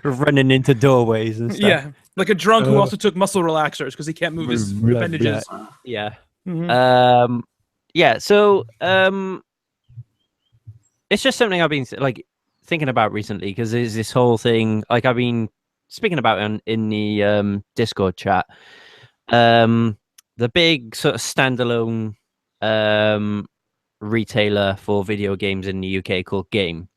running into doorways and stuff. Yeah, like a drunk who also took muscle relaxers because he can't move his appendages. Yeah. Mm-hmm. Yeah. So it's just something I've been like thinking about recently, because there's this whole thing like I've been speaking about in the Discord chat. The big sort of standalone retailer for video games in the UK called Game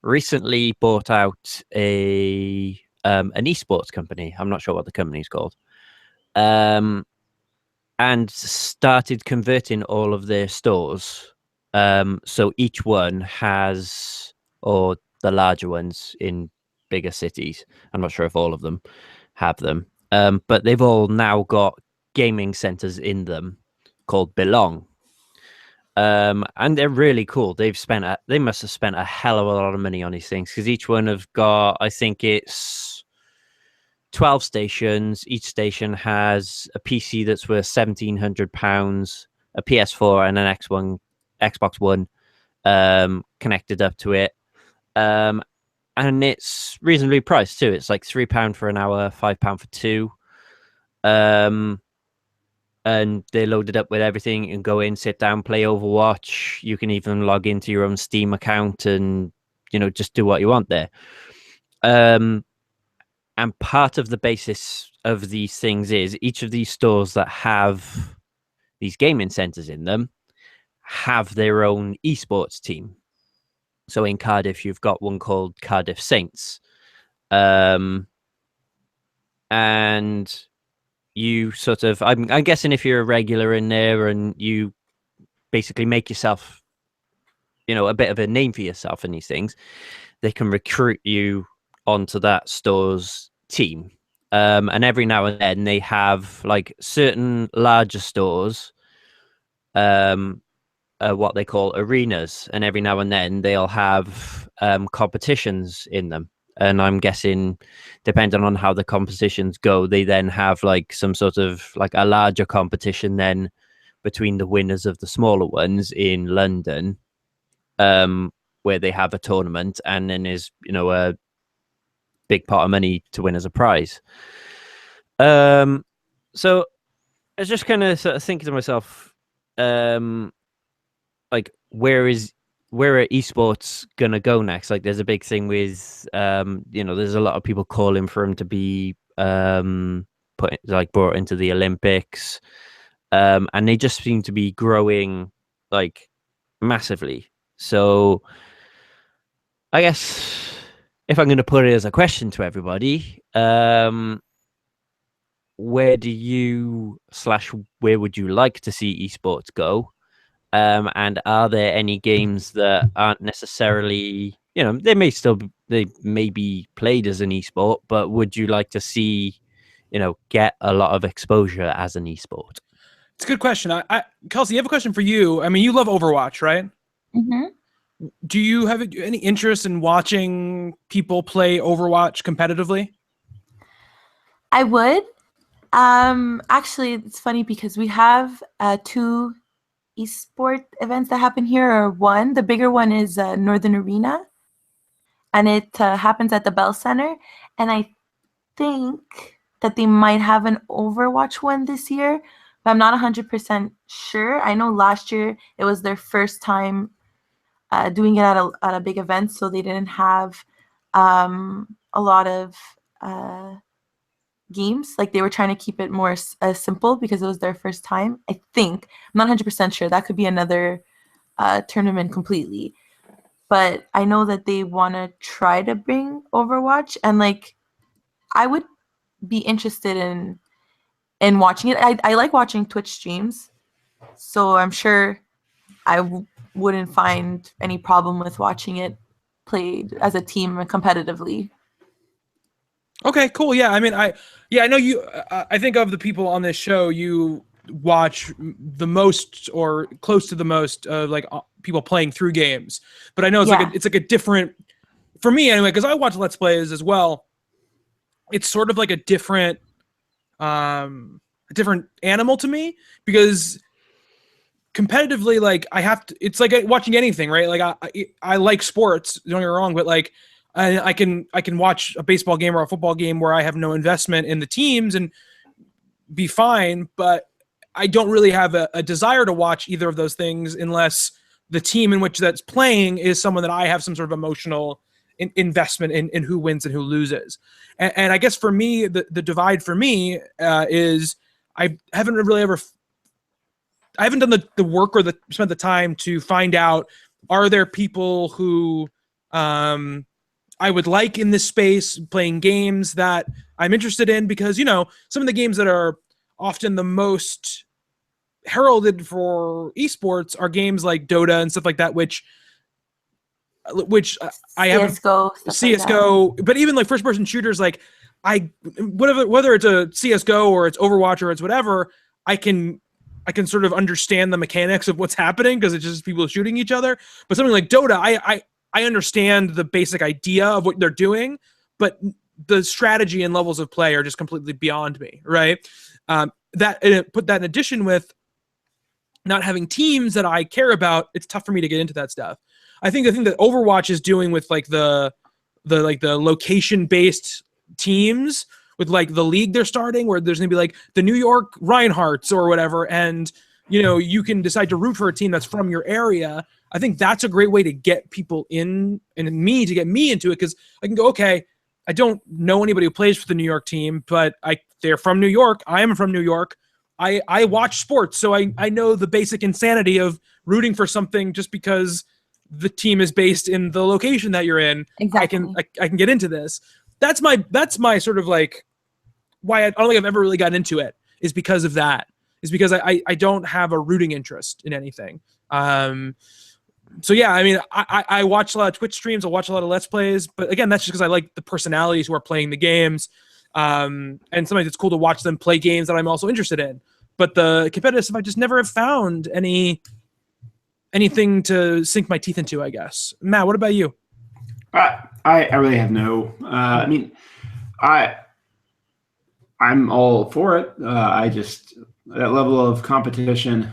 recently bought out an esports company. I'm not sure what the company's called. And started converting all of their stores. So each one has, or the larger ones in bigger cities, I'm not sure if all of them have them, but they've all now got gaming centers in them called Belong. And they're really cool. They must have spent a hell of a lot of money on these things, because each one have got, I think it's 12 stations. Each station has a PC that's worth £1,700, a PS4 and an Xbox One connected up to it. And it's reasonably priced too. It's like £3 for an hour, £5 for two. And they're loaded up with everything. You can go in, sit down, play Overwatch. You can even log into your own Steam account and, just do what you want there. And part of the basis of these things is each of these stores that have these gaming centers in them have their own esports team. So in Cardiff, you've got one called Cardiff Saints. And you sort of, I'm guessing if you're a regular in there and you basically make yourself, a bit of a name for yourself in these things, they can recruit you onto that store's team. And every now and then they have like certain larger stores, what they call arenas. And every now and then they'll have competitions in them. And I'm guessing, depending on how the competitions go, they then have like some sort of like a larger competition then between the winners of the smaller ones in London, where they have a tournament, and then is a big pot of money to win as a prize. So I was just kind of sort of thinking to myself, like where are esports gonna go next? Like, there's a big thing with, there's a lot of people calling for them to be brought into the Olympics, and they just seem to be growing like massively. So, I guess if I'm going to put it as a question to everybody, where do you / where would you like to see esports go? And are there any games that aren't necessarily, they may be played as an esport, but would you like to see, get a lot of exposure as an esport? It's a good question. Kelsey, I have a question for you. I mean, you love Overwatch, right? Mm-hmm. Do you have any interest in watching people play Overwatch competitively? I would. Actually, it's funny because we have 2 esport events that happen here, or one. The bigger one is Northern Arena, and it happens at the Bell Center. And I think that they might have an Overwatch one this year, but I'm not 100% sure. I know last year it was their first time doing it at a big event, so they didn't have a lot of games. Like, they were trying to keep it more simple because it was their first time. I think, I'm not 100% sure. That could be another tournament completely. But I know that they want to try to bring Overwatch, and like, I would be interested in watching it. I like watching Twitch streams, so I'm sure I wouldn't find any problem with watching it played as a team competitively. Okay, cool. Yeah, I mean, I know you. I think of the people on this show, you watch the most or close to the most, like people playing through games. But I know it's like a different, for me anyway, because I watch Let's Plays as well. It's sort of like a different animal to me, because competitively, like, I have to. It's like watching anything, right? Like, I like sports. Don't get me wrong, but like, I can watch a baseball game or a football game where I have no investment in the teams and be fine, but I don't really have a desire to watch either of those things unless the team in which that's playing is someone that I have some sort of emotional investment in who wins and who loses. And I guess for me, the divide for me is I haven't done the work or spent the time to find out, are there people who I would like in this space playing games that I'm interested in, because, some of the games that are often the most heralded for esports are games like Dota and stuff like that, which I have CS:GO, but even like first person shooters, like whether it's a CS:GO or it's Overwatch or it's whatever, I can sort of understand the mechanics of what's happening because it's just people shooting each other. But something like Dota, I understand the basic idea of what they're doing, but the strategy and levels of play are just completely beyond me, right? Put that in addition with not having teams that I care about, it's tough for me to get into that stuff. I think the thing that Overwatch is doing with like the location-based teams, with like the league they're starting, where there's gonna be like the New York Reinhardts or whatever, and you can decide to root for a team that's from your area. I think that's a great way to get people in, and to get me into it, because I can go, okay, I don't know anybody who plays for the New York team, but they're from New York. I am from New York. I watch sports, so I know the basic insanity of rooting for something just because the team is based in the location that you're in. Exactly. I can get into this. That's my sort of like why I don't think I've ever really gotten into it, is because of that. Is because I don't have a rooting interest in anything. So yeah, I mean, I watch a lot of Twitch streams. I watch a lot of Let's Plays, but again, that's just because I like the personalities who are playing the games. And sometimes it's cool to watch them play games that I'm also interested in. But the competitive stuff, I just never have found anything to sink my teeth into, I guess. Matt, what about you? I really have no. I mean, I'm all for it. I just, that level of competition.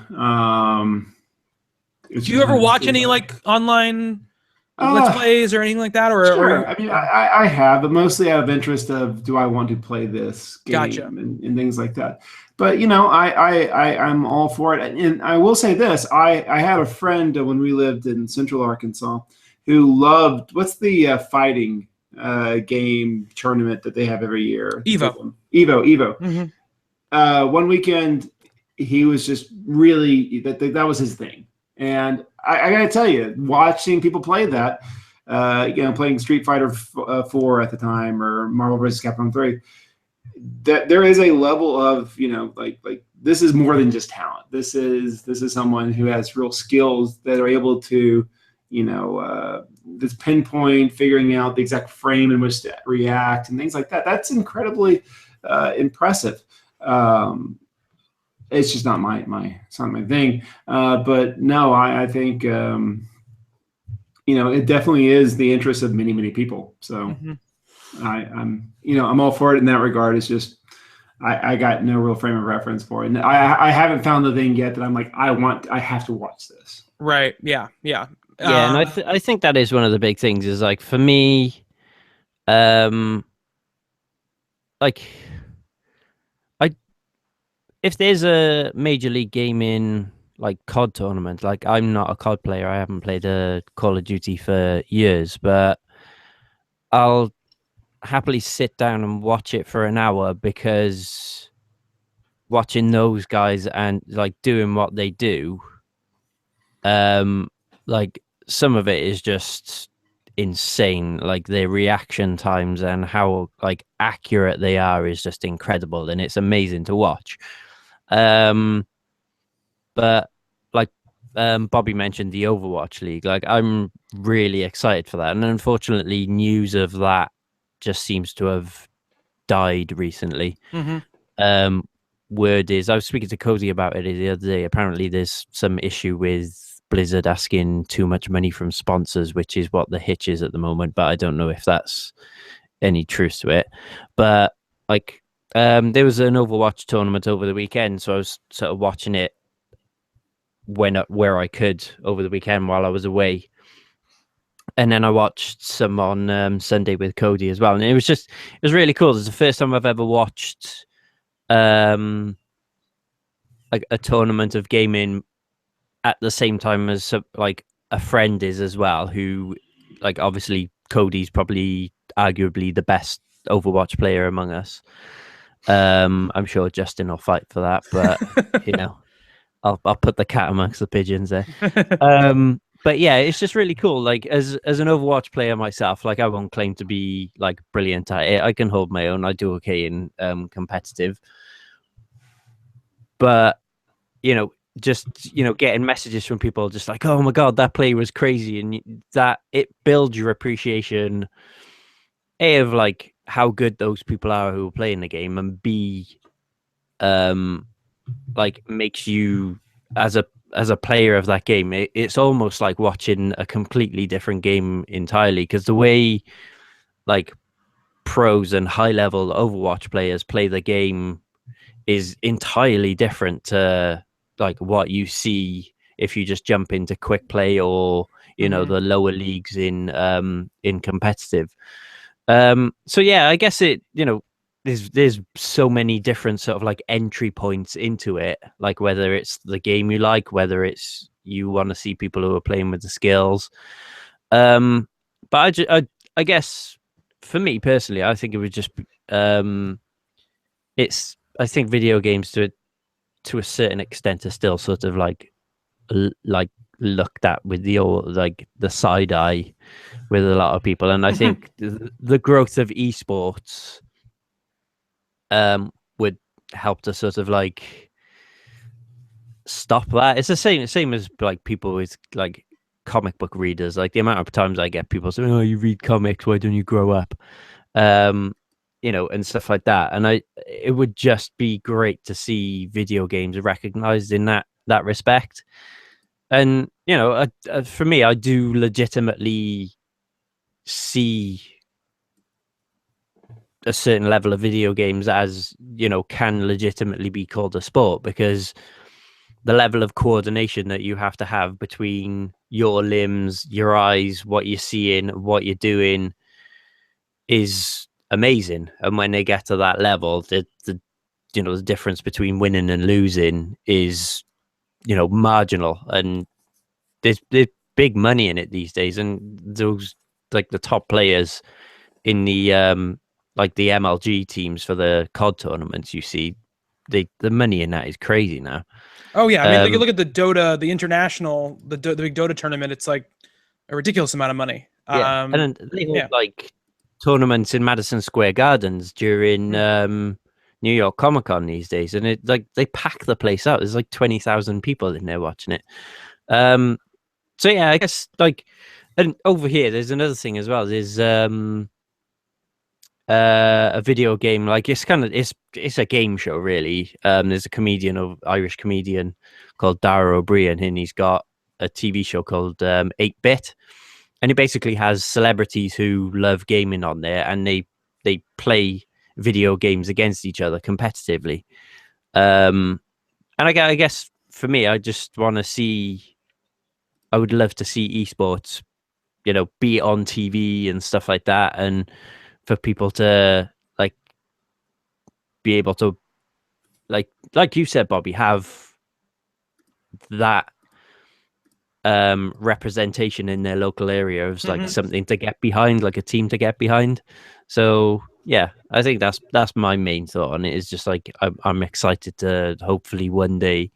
Do you ever watch any like online Let's Plays or anything like that? Sure. I mean, I have, but mostly out of interest of, do I want to play this game? Gotcha. and things like that. But I'm all for it. And I will say this: I had a friend when we lived in Central Arkansas who loved, what's the fighting game tournament that they have every year? Evo. Mm-hmm. One weekend, he was just really that was his thing. And I got to tell you, watching people play that, playing Street Fighter 4 at the time or Marvel vs. Capcom 3, that there is a level of, like this is more than just talent. This is someone who has real skills that are able to, this pinpoint, figuring out the exact frame in which to react and things like that. That's incredibly impressive. It's just not it's not my thing. But no, I think, it definitely is the interest of many, many people. So I'm all for it in that regard. It's just, I got no real frame of reference for it. And I haven't found the thing yet that I'm like, I have to watch this. Right. Yeah. Yeah. Yeah. And I think that is one of the big things is like, for me, like, if there's a Major League Gaming like COD tournament, like I'm not a COD player, I haven't played a Call of Duty for years, but I'll happily sit down and watch it for an hour, because watching those guys and like doing what they do, like some of it is just insane. Like their reaction times and how like accurate they are is just incredible, and it's amazing to watch. But like Bobby mentioned the Overwatch League, like I'm really excited for that, and unfortunately news of that just seems to have died recently. Word is, I was speaking to Cozy about it the other day, apparently there's some issue with Blizzard asking too much money from sponsors, which is what the hitch is at the moment, but I don't know if that's any truth to it. But like there was an Overwatch tournament over the weekend, so I was sort of watching it where I could over the weekend while I was away, and then I watched some on Sunday with Cody as well, and it was really cool. It's the first time I've ever watched like a tournament of gaming at the same time as like a friend is as well, who like obviously Cody's probably arguably the best Overwatch player among us. I'm sure Justin will fight for that, but I'll put the cat amongst the pigeons there. But yeah, it's just really cool. Like as an Overwatch player myself, like I won't claim to be like brilliant at it. I can hold my own. I do okay in competitive. But just getting messages from people just like, oh my god, that play was crazy, and that it builds your appreciation of like how good those people are who are playing the game, and B, like makes you as a player of that game, it's almost like watching a completely different game entirely, because the way like pros and high level Overwatch players play the game is entirely different to like what you see if you just jump into quick play or the lower leagues in competitive. So yeah, I guess it there's so many different sort of like entry points into it, like whether it's the game you like, whether it's you want to see people who are playing with the skills. But I guess for me personally, I think it would just I think video games to a certain extent are still sort of like looked at with the side eye with a lot of people, and I think the growth of esports would help to sort of like stop that. It's the same as like people with like comic book readers. Like the amount of times I get people saying, "Oh, you read comics, why don't you grow up?" And stuff like that. And it would just be great to see video games recognized in that respect. And for me, I do legitimately see a certain level of video games as can legitimately be called a sport, because the level of coordination that you have to have between your limbs, your eyes, what you're seeing, what you're doing is amazing. And when they get to that level, the difference between winning and losing is marginal, and there's big money in it these days. And those like the top players in the like the MLG teams for the COD tournaments, you see the money in that is crazy now. Oh yeah, I mean, you look at the Dota, the international, the big Dota tournament. It's like a ridiculous amount of money. Yeah, and then they hold like tournaments in Madison Square Gardens during New York Comic Con these days, and it like they pack the place out. There's like 20,000 people in there watching it. So yeah, I guess like, and over here there's another thing as well. There's a video game, like it's a game show really. There's a Irish comedian called Dara O'Brien, and he's got a TV show called 8-Bit. And it basically has celebrities who love gaming on there, and they play video games against each other competitively. And I guess for me, I just want to see. I would love to see esports, be on TV and stuff like that, and for people to like be able to, like you said, Bobby, have that representation in their local area of like something to get behind, like a team to get behind. So yeah, I think that's my main thought on it. Is just like I'm excited to hopefully one day,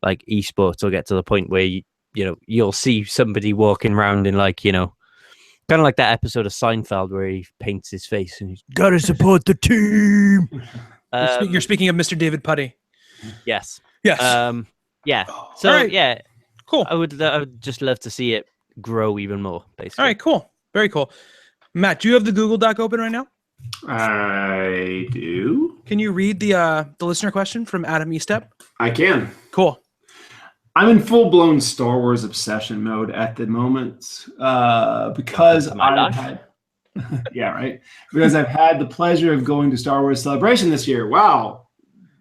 like esports will get to the point where you'll see somebody walking around in like kind of like that episode of Seinfeld where he paints his face and he's gotta support the team. You're speaking of Mr. David Putty. Yes. Yeah. So right. yeah. Cool. I would just love to see it grow even more, basically. All right, cool. Very cool. Matt, do you have the Google Doc open right now? I do. Can you read the listener question from Adam Estep? I can. Cool. I'm in full-blown Star Wars obsession mode at the moment because I've had yeah, right. Because I've had the pleasure of going to Star Wars Celebration this year. Wow.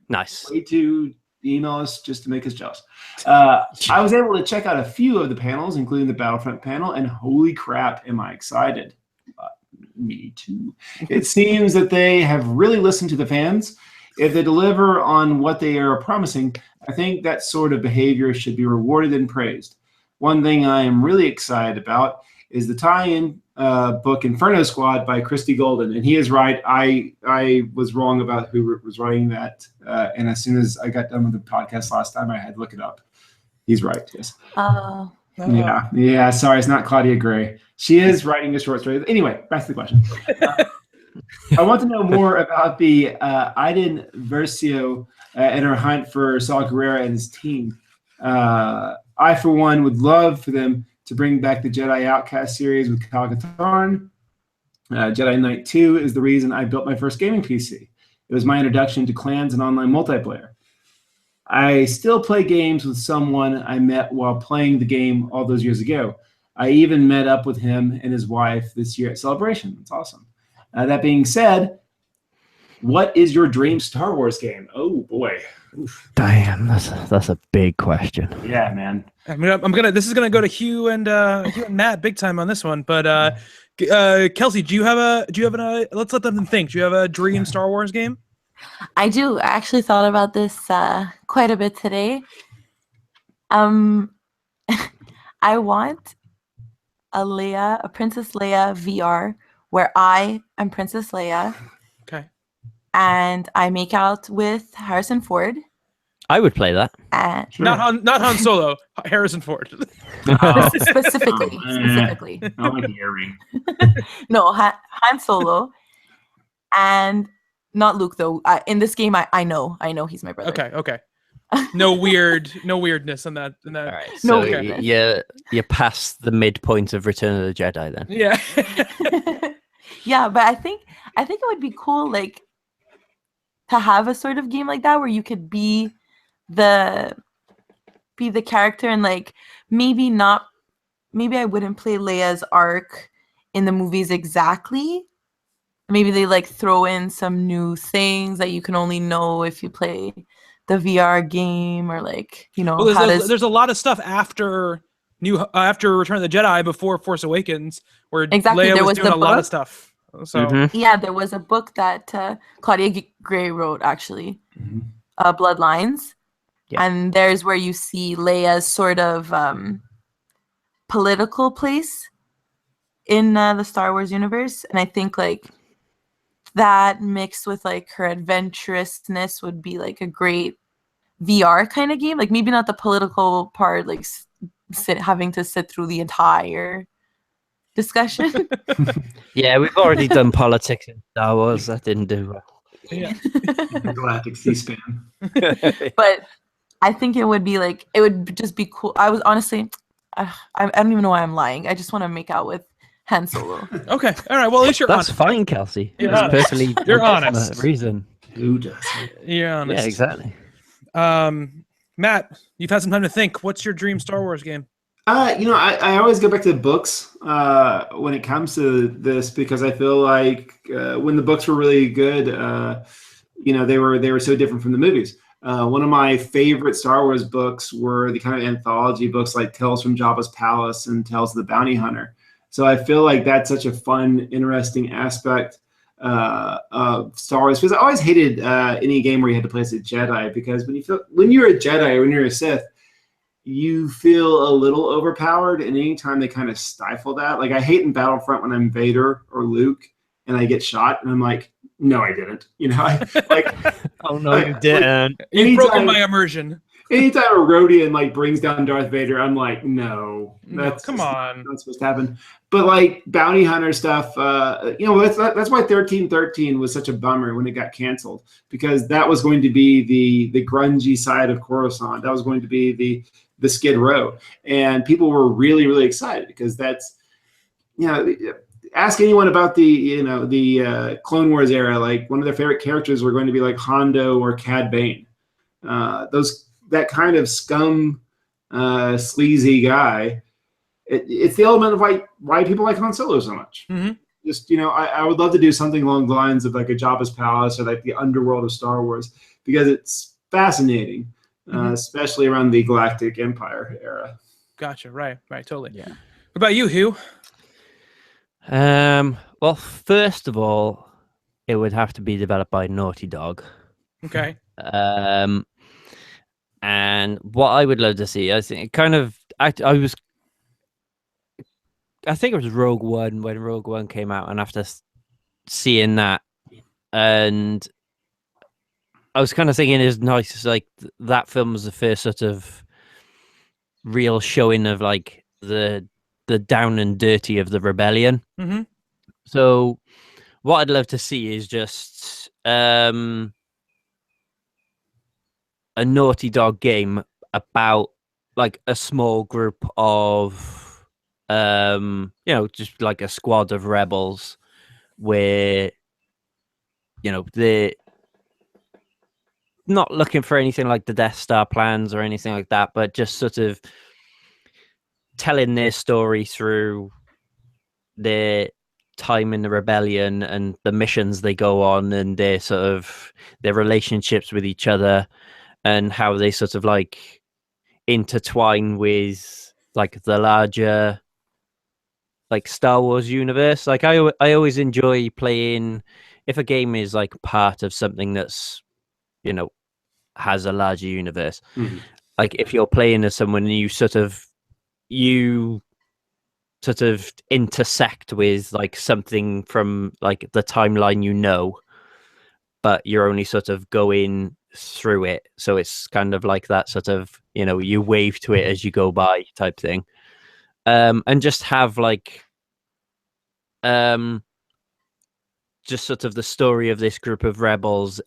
Nice. Way to email us just to make us jealous. I was able to check out a few of the panels, including the Battlefront panel, and holy crap, am I excited. Me too. It seems that they have really listened to the fans. If they deliver on what they are promising, I think that sort of behavior should be rewarded and praised. One thing I am really excited about is the tie-in book Inferno Squad by Christy Golden, and he is right. I was wrong about who was writing that, and as soon as I got done with the podcast last time, I had to look it up. He's right. Yes. Yeah. Sorry, it's not Claudia Gray. She is writing a short story. Anyway, back to the question. I want to know more about the Iden Versio and her hunt for Saw Gerrera and his team. I, for one, would love for them to bring back the Jedi Outcast series with Kyle Katarn. Jedi Knight 2 is the reason I built my first gaming PC. It was my introduction to clans and online multiplayer. I still play games with someone I met while playing the game all those years ago. I even met up with him and his wife this year at Celebration. That's awesome. That being said, what is your dream Star Wars game? Oh boy. Oof. Damn, that's a big question. Yeah, man. This is gonna go to Hugh and Matt big time on this one. But Kelsey, do you have let's let them think. Do you have a dream Star Wars game? I do. I actually thought about this quite a bit today. I want a Princess Leia VR where I am Princess Leia. Okay. And I make out with Harrison Ford. I would play that. Sure. Not Han Solo, Harrison Ford. Specifically. I like the earring. No, Han Solo. And not Luke though. In this game, I know he's my brother. Okay. No weirdness in that. All right. So you're past the midpoint of Return of the Jedi then. Yeah. Yeah, but I think it would be cool, like, to have a sort of game like that where you could be the character and like maybe I wouldn't play Leia's arc in the movies exactly. Maybe they like throw in some new things that you can only know if you play the VR game, or like, there's a lot of stuff after Return of the Jedi before Force Awakens where Leia was doing a lot of stuff. So yeah, there was a book that Claudia Gray wrote actually, Bloodlines, and there's where you see Leia's sort of political place in the Star Wars universe, and I think like that mixed with like her adventurousness would be like a great VR kind of game. Like maybe not the political part, like having to sit through the entire discussion. Yeah, we've already done politics in Star Wars. That didn't do well. Yeah. Galactic C-SPAN. But I think it would just be cool. I was honestly, I don't even know why I'm lying. I just want to make out with Han Solo. Okay. All right. Well, at least you're That's honest. fine, Kelsey. You're That's honest. perfectly You're legitimate honest. reason. Who doesn't? You're honest. Yeah, exactly. Matt, you've had some time to think. What's your dream Star Wars game? I always go back to the books when it comes to this, because I feel like when the books were really good, they were so different from the movies. One of my favorite Star Wars books were the kind of anthology books like Tales from Jabba's Palace and Tales of the Bounty Hunter. So I feel like that's such a fun, interesting aspect of Star Wars, because I always hated any game where you had to play as a Jedi, because when you're a Jedi or when you're a Sith, you feel a little overpowered, and anytime they kind of stifle that, like I hate in Battlefront when I'm Vader or Luke and I get shot and I'm like, no, I didn't. Oh no, you didn't. You've broken my immersion. Anytime a Rodian brings down Darth Vader, I'm like, no, come on, not supposed to happen. But like bounty hunter stuff, that's why 1313 was such a bummer when it got canceled, because that was going to be the grungy side of Coruscant. That was going to be the Skid Row, and people were really, really excited, because that's, ask anyone about the Clone Wars era, like one of their favorite characters were going to be like Hondo or Cad Bane. That kind of scum, sleazy guy. It's the element of why people like Han Solo so much. Mm-hmm. Just, I would love to do something along the lines of like a Jabba's Palace or like the underworld of Star Wars, because it's fascinating, especially around the Galactic Empire era. Gotcha. Right. Totally. Yeah. What about you, Hugh? Well, first of all, it would have to be developed by Naughty Dog. Okay. And what I would love to see, I think, I think it was Rogue One, when Rogue One came out, and after seeing that, and I was kind of thinking it's nice, like that film was the first sort of real showing of like the down and dirty of the rebellion. Mm-hmm. So what I'd love to see is just a Naughty Dog game about like a small group of just like a squad of rebels, where they're not looking for anything like the Death Star plans or anything like that, but just sort of telling their story through their time in the rebellion and the missions they go on, and their relationships with each other, and how they sort of like intertwine with like the larger like Star Wars universe. Like I always enjoy playing, if a game is like part of something that's has a larger universe. Mm-hmm. Like if you're playing as someone and you sort of intersect with like something from like the timeline, but you're only sort of going through it, so it's kind of like that sort of you wave to it as you go by type thing, and just have like just sort of the story of this group of rebels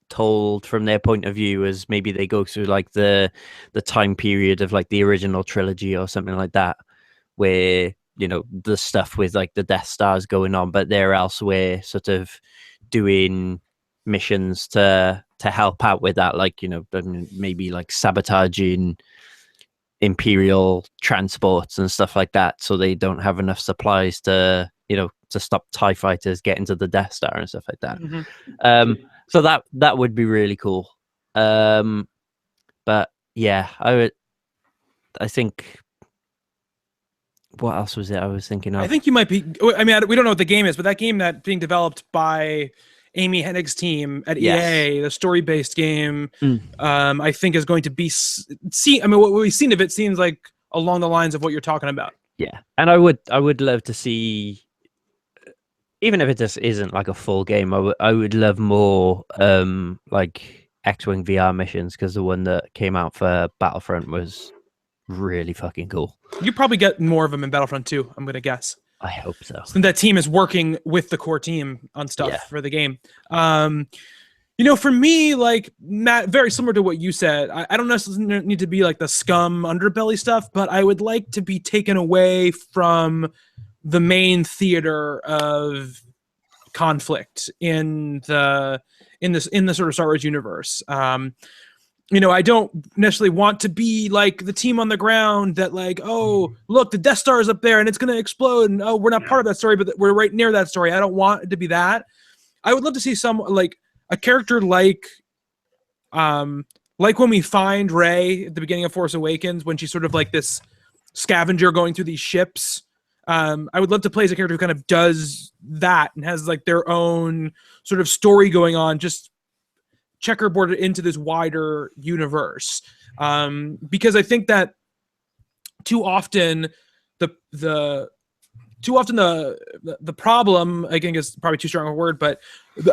told from their point of view, as maybe they go through like the time period of like the original trilogy or something like that, where the stuff with like the Death Stars going on, but they're elsewhere sort of doing missions to help out with that, like maybe like sabotaging Imperial transports and stuff like that, so they don't have enough supplies to stop TIE fighters getting to the Death Star and stuff like that. Mm-hmm. So that would be really cool. But yeah, I think, what else was it I was thinking of? I think you might be. I mean, we don't know what the game is, but that game that's being developed by Amy Hennig's team at EA, the story-based game, I think is going to be. What we've seen of it seems like along the lines of what you're talking about. Yeah, and I would love to see, even if it just isn't like a full game, I would love more like X-Wing VR missions, because the one that came out for Battlefront was really fucking cool. You probably get more of them in Battlefront 2, I'm going to guess. I hope so. So that team is working with the core team on stuff for the game. For me, like Matt, very similar to what you said, I don't necessarily need to be like the scum underbelly stuff, but I would like to be taken away from the main theater of conflict in the sort of Star Wars universe. I don't necessarily want to be like the team on the ground that like, oh, look, the Death Star is up there and it's going to explode. And oh, we're not part of that story, but we're right near that story. I don't want it to be that. I would love to see some like a character like when we find Rey at the beginning of Force Awakens, when she's sort of like this scavenger going through these ships. I would love to play as a character who kind of does that and has like their own sort of story going on, just checkerboarded into this wider universe. Because I think that too often the problem, I think is probably too strong a word, but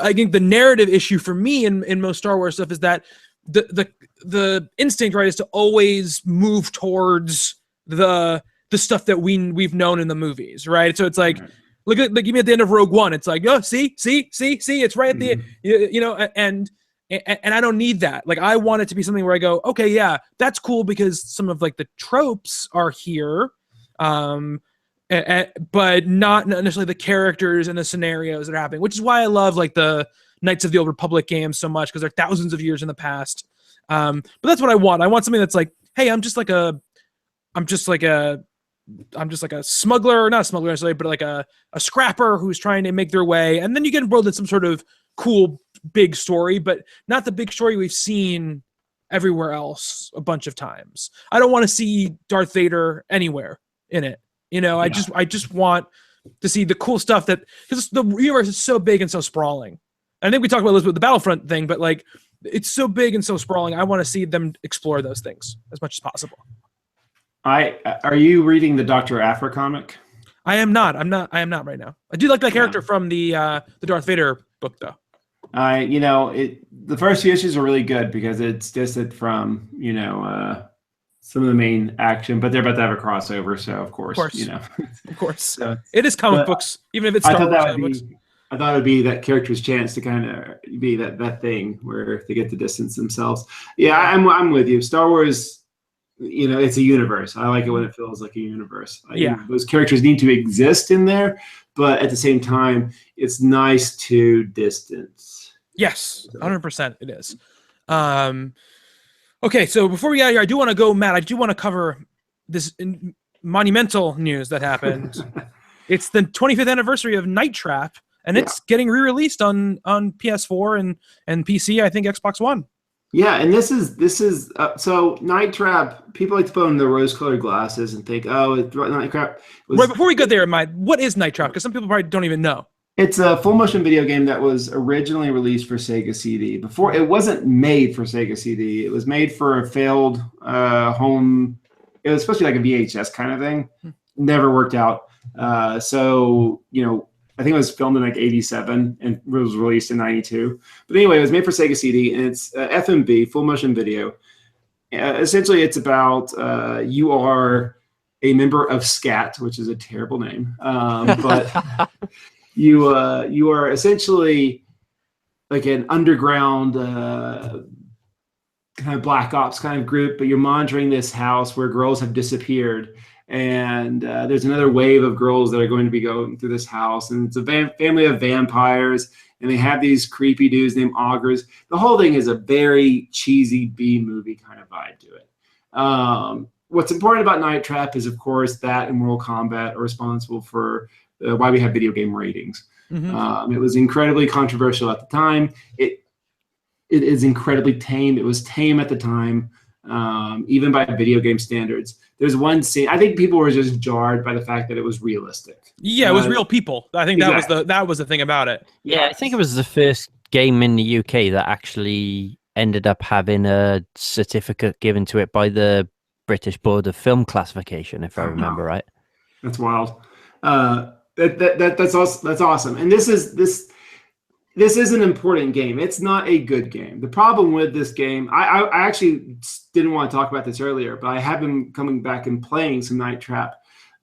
I think the narrative issue for me in most Star Wars stuff is that the instinct, right, is to always move towards the stuff that we've known in the movies, right? So it's like, look at like even at the end of Rogue One, it's like, oh, see, it's right at the, and I don't need that. Like, I want it to be something where I go, okay, yeah, that's cool because some of like the tropes are here, but not necessarily the characters and the scenarios that are happening, which is why I love like the Knights of the Old Republic games so much, because they're thousands of years in the past. But that's what I want. I want something that's like, hey, I'm just like a smuggler, not a smuggler necessarily, but like a scrapper who's trying to make their way. And then you get embroiled in some sort of cool big story, but not the big story we've seen everywhere else a bunch of times. I don't want to see Darth Vader anywhere in it. I just want to see the cool stuff that, because the universe is so big and so sprawling. I think we talked about this with the Battlefront thing, but like it's so big and so sprawling. I want to see them explore those things as much as possible. Are you reading the Dr. Aphra comic? I am not right now. I do like that character from the Darth Vader book though. The first few issues are really good because it's distant from, some of the main action, but they're about to have a crossover. So of course. Of course. So, it is comic books, even if it's Star Wars comic books. I thought it would be that character's chance to kind of be that thing where they get to distance themselves. Yeah, I'm with you. Star Wars, it's a universe. I like it when it feels like a universe. Those characters need to exist in there, but at the same time, it's nice to distance. Yes, 100% it is. Okay, so before we get out of here, I do want to go, Matt, I do want to cover this monumental news that happened. It's the 25th anniversary of Night Trap, and it's getting re-released on PS4 and PC, I think Xbox One. Yeah, and this is so Night Trap. People like to put on the rose-colored glasses and think, oh, Night Trap. Right before we go there, Mike, what is Night Trap? Because some people probably don't even know. It's a full motion video game that was originally released for Sega CD. Before, it wasn't made for Sega CD. It was made for a failed home. It was supposed to be like a VHS kind of thing. Never worked out. I think it was filmed in like 87 and was released in 92. But anyway, it was made for Sega CD, and it's FMV, full motion video. Essentially, it's about you are a member of SCAT, which is a terrible name, but you are essentially like an underground kind of black ops kind of group, but you're monitoring this house where girls have disappeared. And there's another wave of girls that are going to be going through this house. And it's a family of vampires. And they have these creepy dudes named Augurs. The whole thing is a very cheesy B-movie kind of vibe to it. What's important about Night Trap is, of course, that and Mortal Kombat are responsible for why we have video game ratings. Mm-hmm. It was incredibly controversial at the time. It is incredibly tame. It was tame at the time. Even by video game standards. There's one scene, I think people were just jarred by the fact that it was realistic. Yeah, it was real people. I think exactly. that was the thing about it. Yeah, I think it was the first game in the UK that actually ended up having a certificate given to it by the British Board of Film Classification, if I remember right. That's wild. That's awesome. And this this is an important game. It's not a good game. The problem with this game, I actually didn't want to talk about this earlier, but I have been coming back and playing some Night Trap,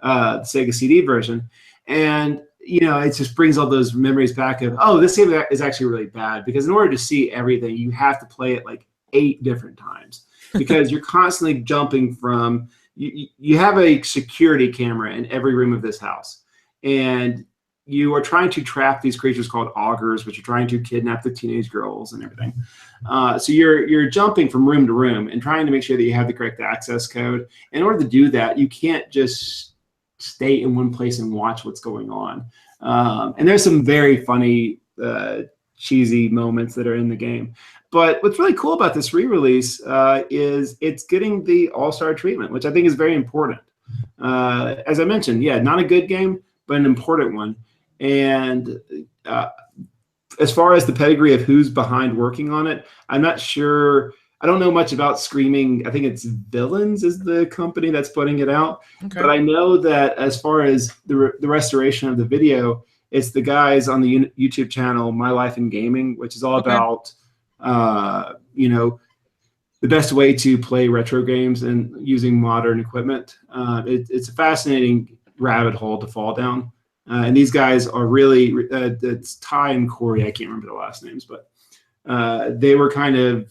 the Sega CD version, and it just brings all those memories back of, oh, this game is actually really bad, because in order to see everything, you have to play it like 8 different times, because you're constantly jumping from, you have a security camera in every room of this house, and you are trying to trap these creatures called augurs, which are trying to kidnap the teenage girls and everything. So you're jumping from room to room and trying to make sure that you have the correct access code. In order to do that, you can't just stay in one place and watch what's going on. And there's some very funny, cheesy moments that are in the game. But what's really cool about this re-release is it's getting the all-star treatment, which I think is very important. As I mentioned, yeah, not a good game, but an important one. And as far as the pedigree of who's behind working on it, I'm not sure. I don't know much about Screaming. I think it's Villains is the company that's putting it out. Okay. But I know that as far as the restoration of the video, it's the guys on the YouTube channel My Life in Gaming, which is all about the best way to play retro games and using modern equipment. It's a fascinating rabbit hole to fall down. And these guys are really, it's Ty and Corey, I can't remember the last names, but they were kind of,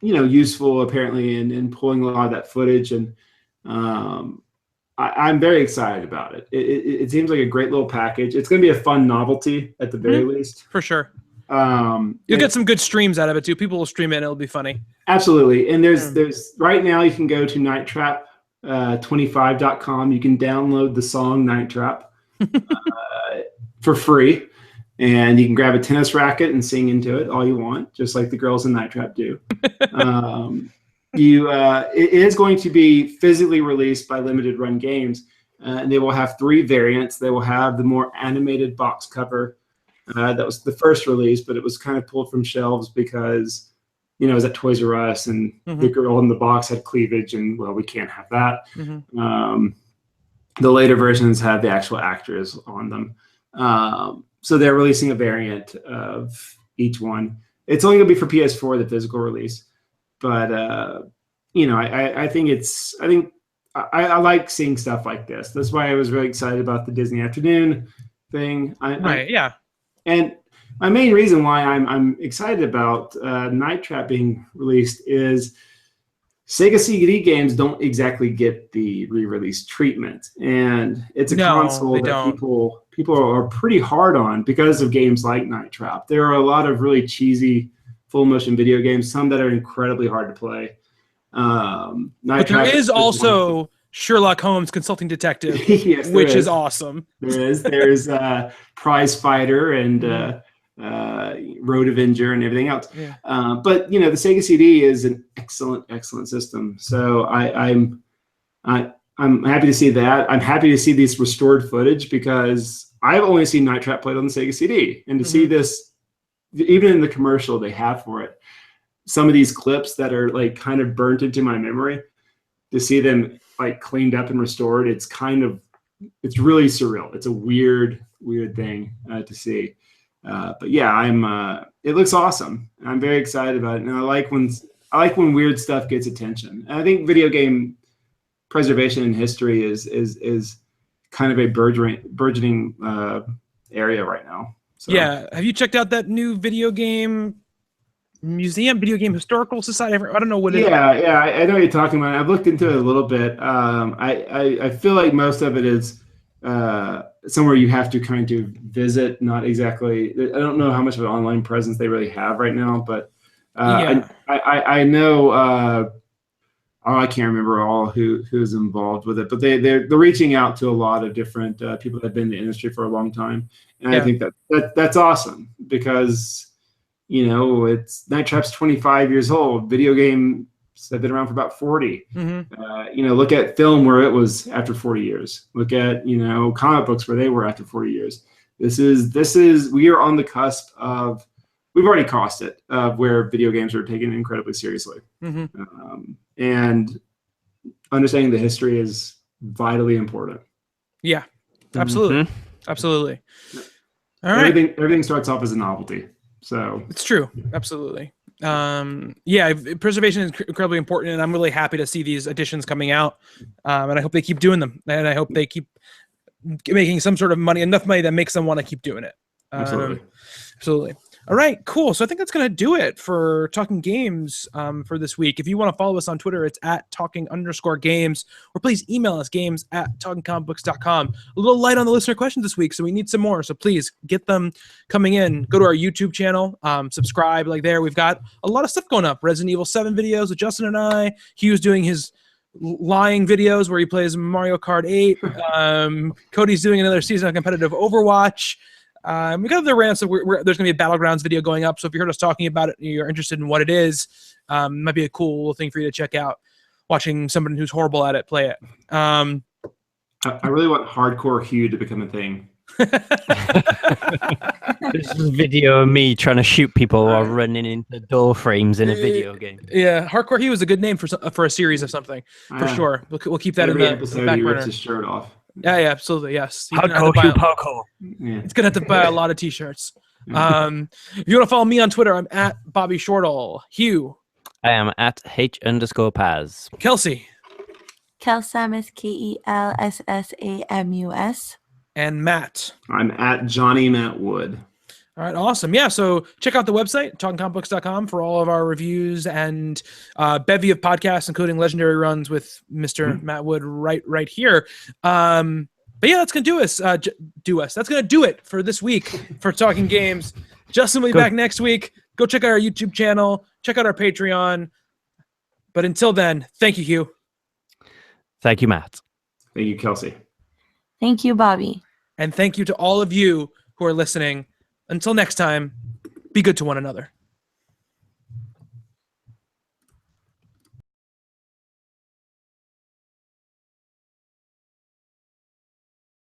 useful apparently in pulling a lot of that footage. And I'm very excited about it. It seems like a great little package. It's going to be a fun novelty at the very least. For sure. You'll get some good streams out of it too. People will stream it and it'll be funny. Absolutely. And there's right now you can go to nighttrap25.com. You can download the song Night Trap for free, and you can grab a tennis racket and sing into it all you want, just like the girls in Night Trap do. It is going to be physically released by Limited Run Games, and they will have 3 variants. They will have the more animated box cover. That was the first release, but it was kind of pulled from shelves because, it was at Toys R Us, and the girl in the box had cleavage, and, well, we can't have that. The later versions have the actual actors on them. So they're releasing a variant of each one. It's only going to be for PS4, the physical release. But, I think I like seeing stuff like this. That's why I was really excited about the Disney Afternoon thing. Yeah. And my main reason why I'm excited about Night Trap being released is Sega CD games don't exactly get the re-release treatment, and it's a console that people are pretty hard on because of games like Night Trap. There are a lot of really cheesy full motion video games, some that are incredibly hard to play. But there is also Sherlock Holmes Consulting Detective, yes, which is awesome. There's Prize Fighter and Road Avenger and everything else. Yeah. But the Sega CD is an excellent system. So I'm happy to see that. I'm happy to see this restored footage because I've only seen Night Trap played on the Sega CD, and to see this, even in the commercial they have for it, some of these clips that are like kind of burnt into my memory, to see them like cleaned up and restored, it's really surreal. It's a weird thing to see. But yeah, it looks awesome. I'm very excited about it, and I like when weird stuff gets attention. And I think video game preservation and history is kind of a burgeoning area right now. So. Yeah, have you checked out that new video game museum, Video Game Historical Society? I don't know what it is. Yeah, I know what you're talking about. I've looked into it a little bit. I feel like most of it is somewhere you have to kind of visit, not exactly. I don't know how much of an online presence they really have right now, but I know. I can't remember all who's involved with it, but they're reaching out to a lot of different people that have been in the industry for a long time, and I think that's awesome because it's Night Trap's 25 years old. Video games have been around for about 40. Look at film where it was after 40 years. Look at comic books where they were after 40 years. We are on the cusp of. We've already crossed it of where video games are taken incredibly seriously. And understanding the history is vitally important. Yeah, absolutely. Absolutely. All right. Everything starts off as a novelty. So it's true. Absolutely. Yeah, preservation is incredibly important, and I'm really happy to see these additions coming out. And I hope they keep doing them, and I hope they keep making some sort of money, enough money that makes them want to keep doing it. Absolutely. All right, cool. So I think that's going to do it for Talking Games for this week. If you want to follow us on Twitter, it's at talking_games, or please email us games@talkingcomicbooks.com. A little light on the listener questions this week, so we need some more. So please get them coming in. Go to our YouTube channel, subscribe. Like there, we've got a lot of stuff going up. Resident Evil 7 videos with Justin and I. Hugh's doing his lying videos where he plays Mario Kart 8. Cody's doing another season of competitive Overwatch. We got other rants. So there's going to be a Battlegrounds video going up. So if you heard us talking about it and you're interested in what it is, it might be a cool thing for you to check out, watching somebody who's horrible at it play it. I really want hardcore Hugh to become a thing. This is a video of me trying to shoot people while running into door frames in a video game. Yeah, Hardcore Hugh is a good name for a series of something, for sure. We'll keep that every in episode the back he rips burner. his shirt off. Yeah, absolutely, yes. Hardcore Hugh Parkour. Yeah. It's gonna have to buy a lot of t-shirts. If you want to follow me on Twitter, I'm at Bobby Shortall. Hugh. I am at H_Paz. Kelsey. Kelsamus, KELSSAMUS. And Matt. I'm at Johnny Matt Wood. All right, awesome. Yeah, so check out the website, talkingcomicbooks.com, for all of our reviews and bevy of podcasts, including legendary runs with Mr. Matt Wood right here. But yeah, that's going to do us. That's going to do it for this week for Talking Games. Justin will be back next week. Go check out our YouTube channel. Check out our Patreon. But until then, thank you, Hugh. Thank you, Matt. Thank you, Kelsey. Thank you, Bobby. And thank you to all of you who are listening. Until next time, be good to one another.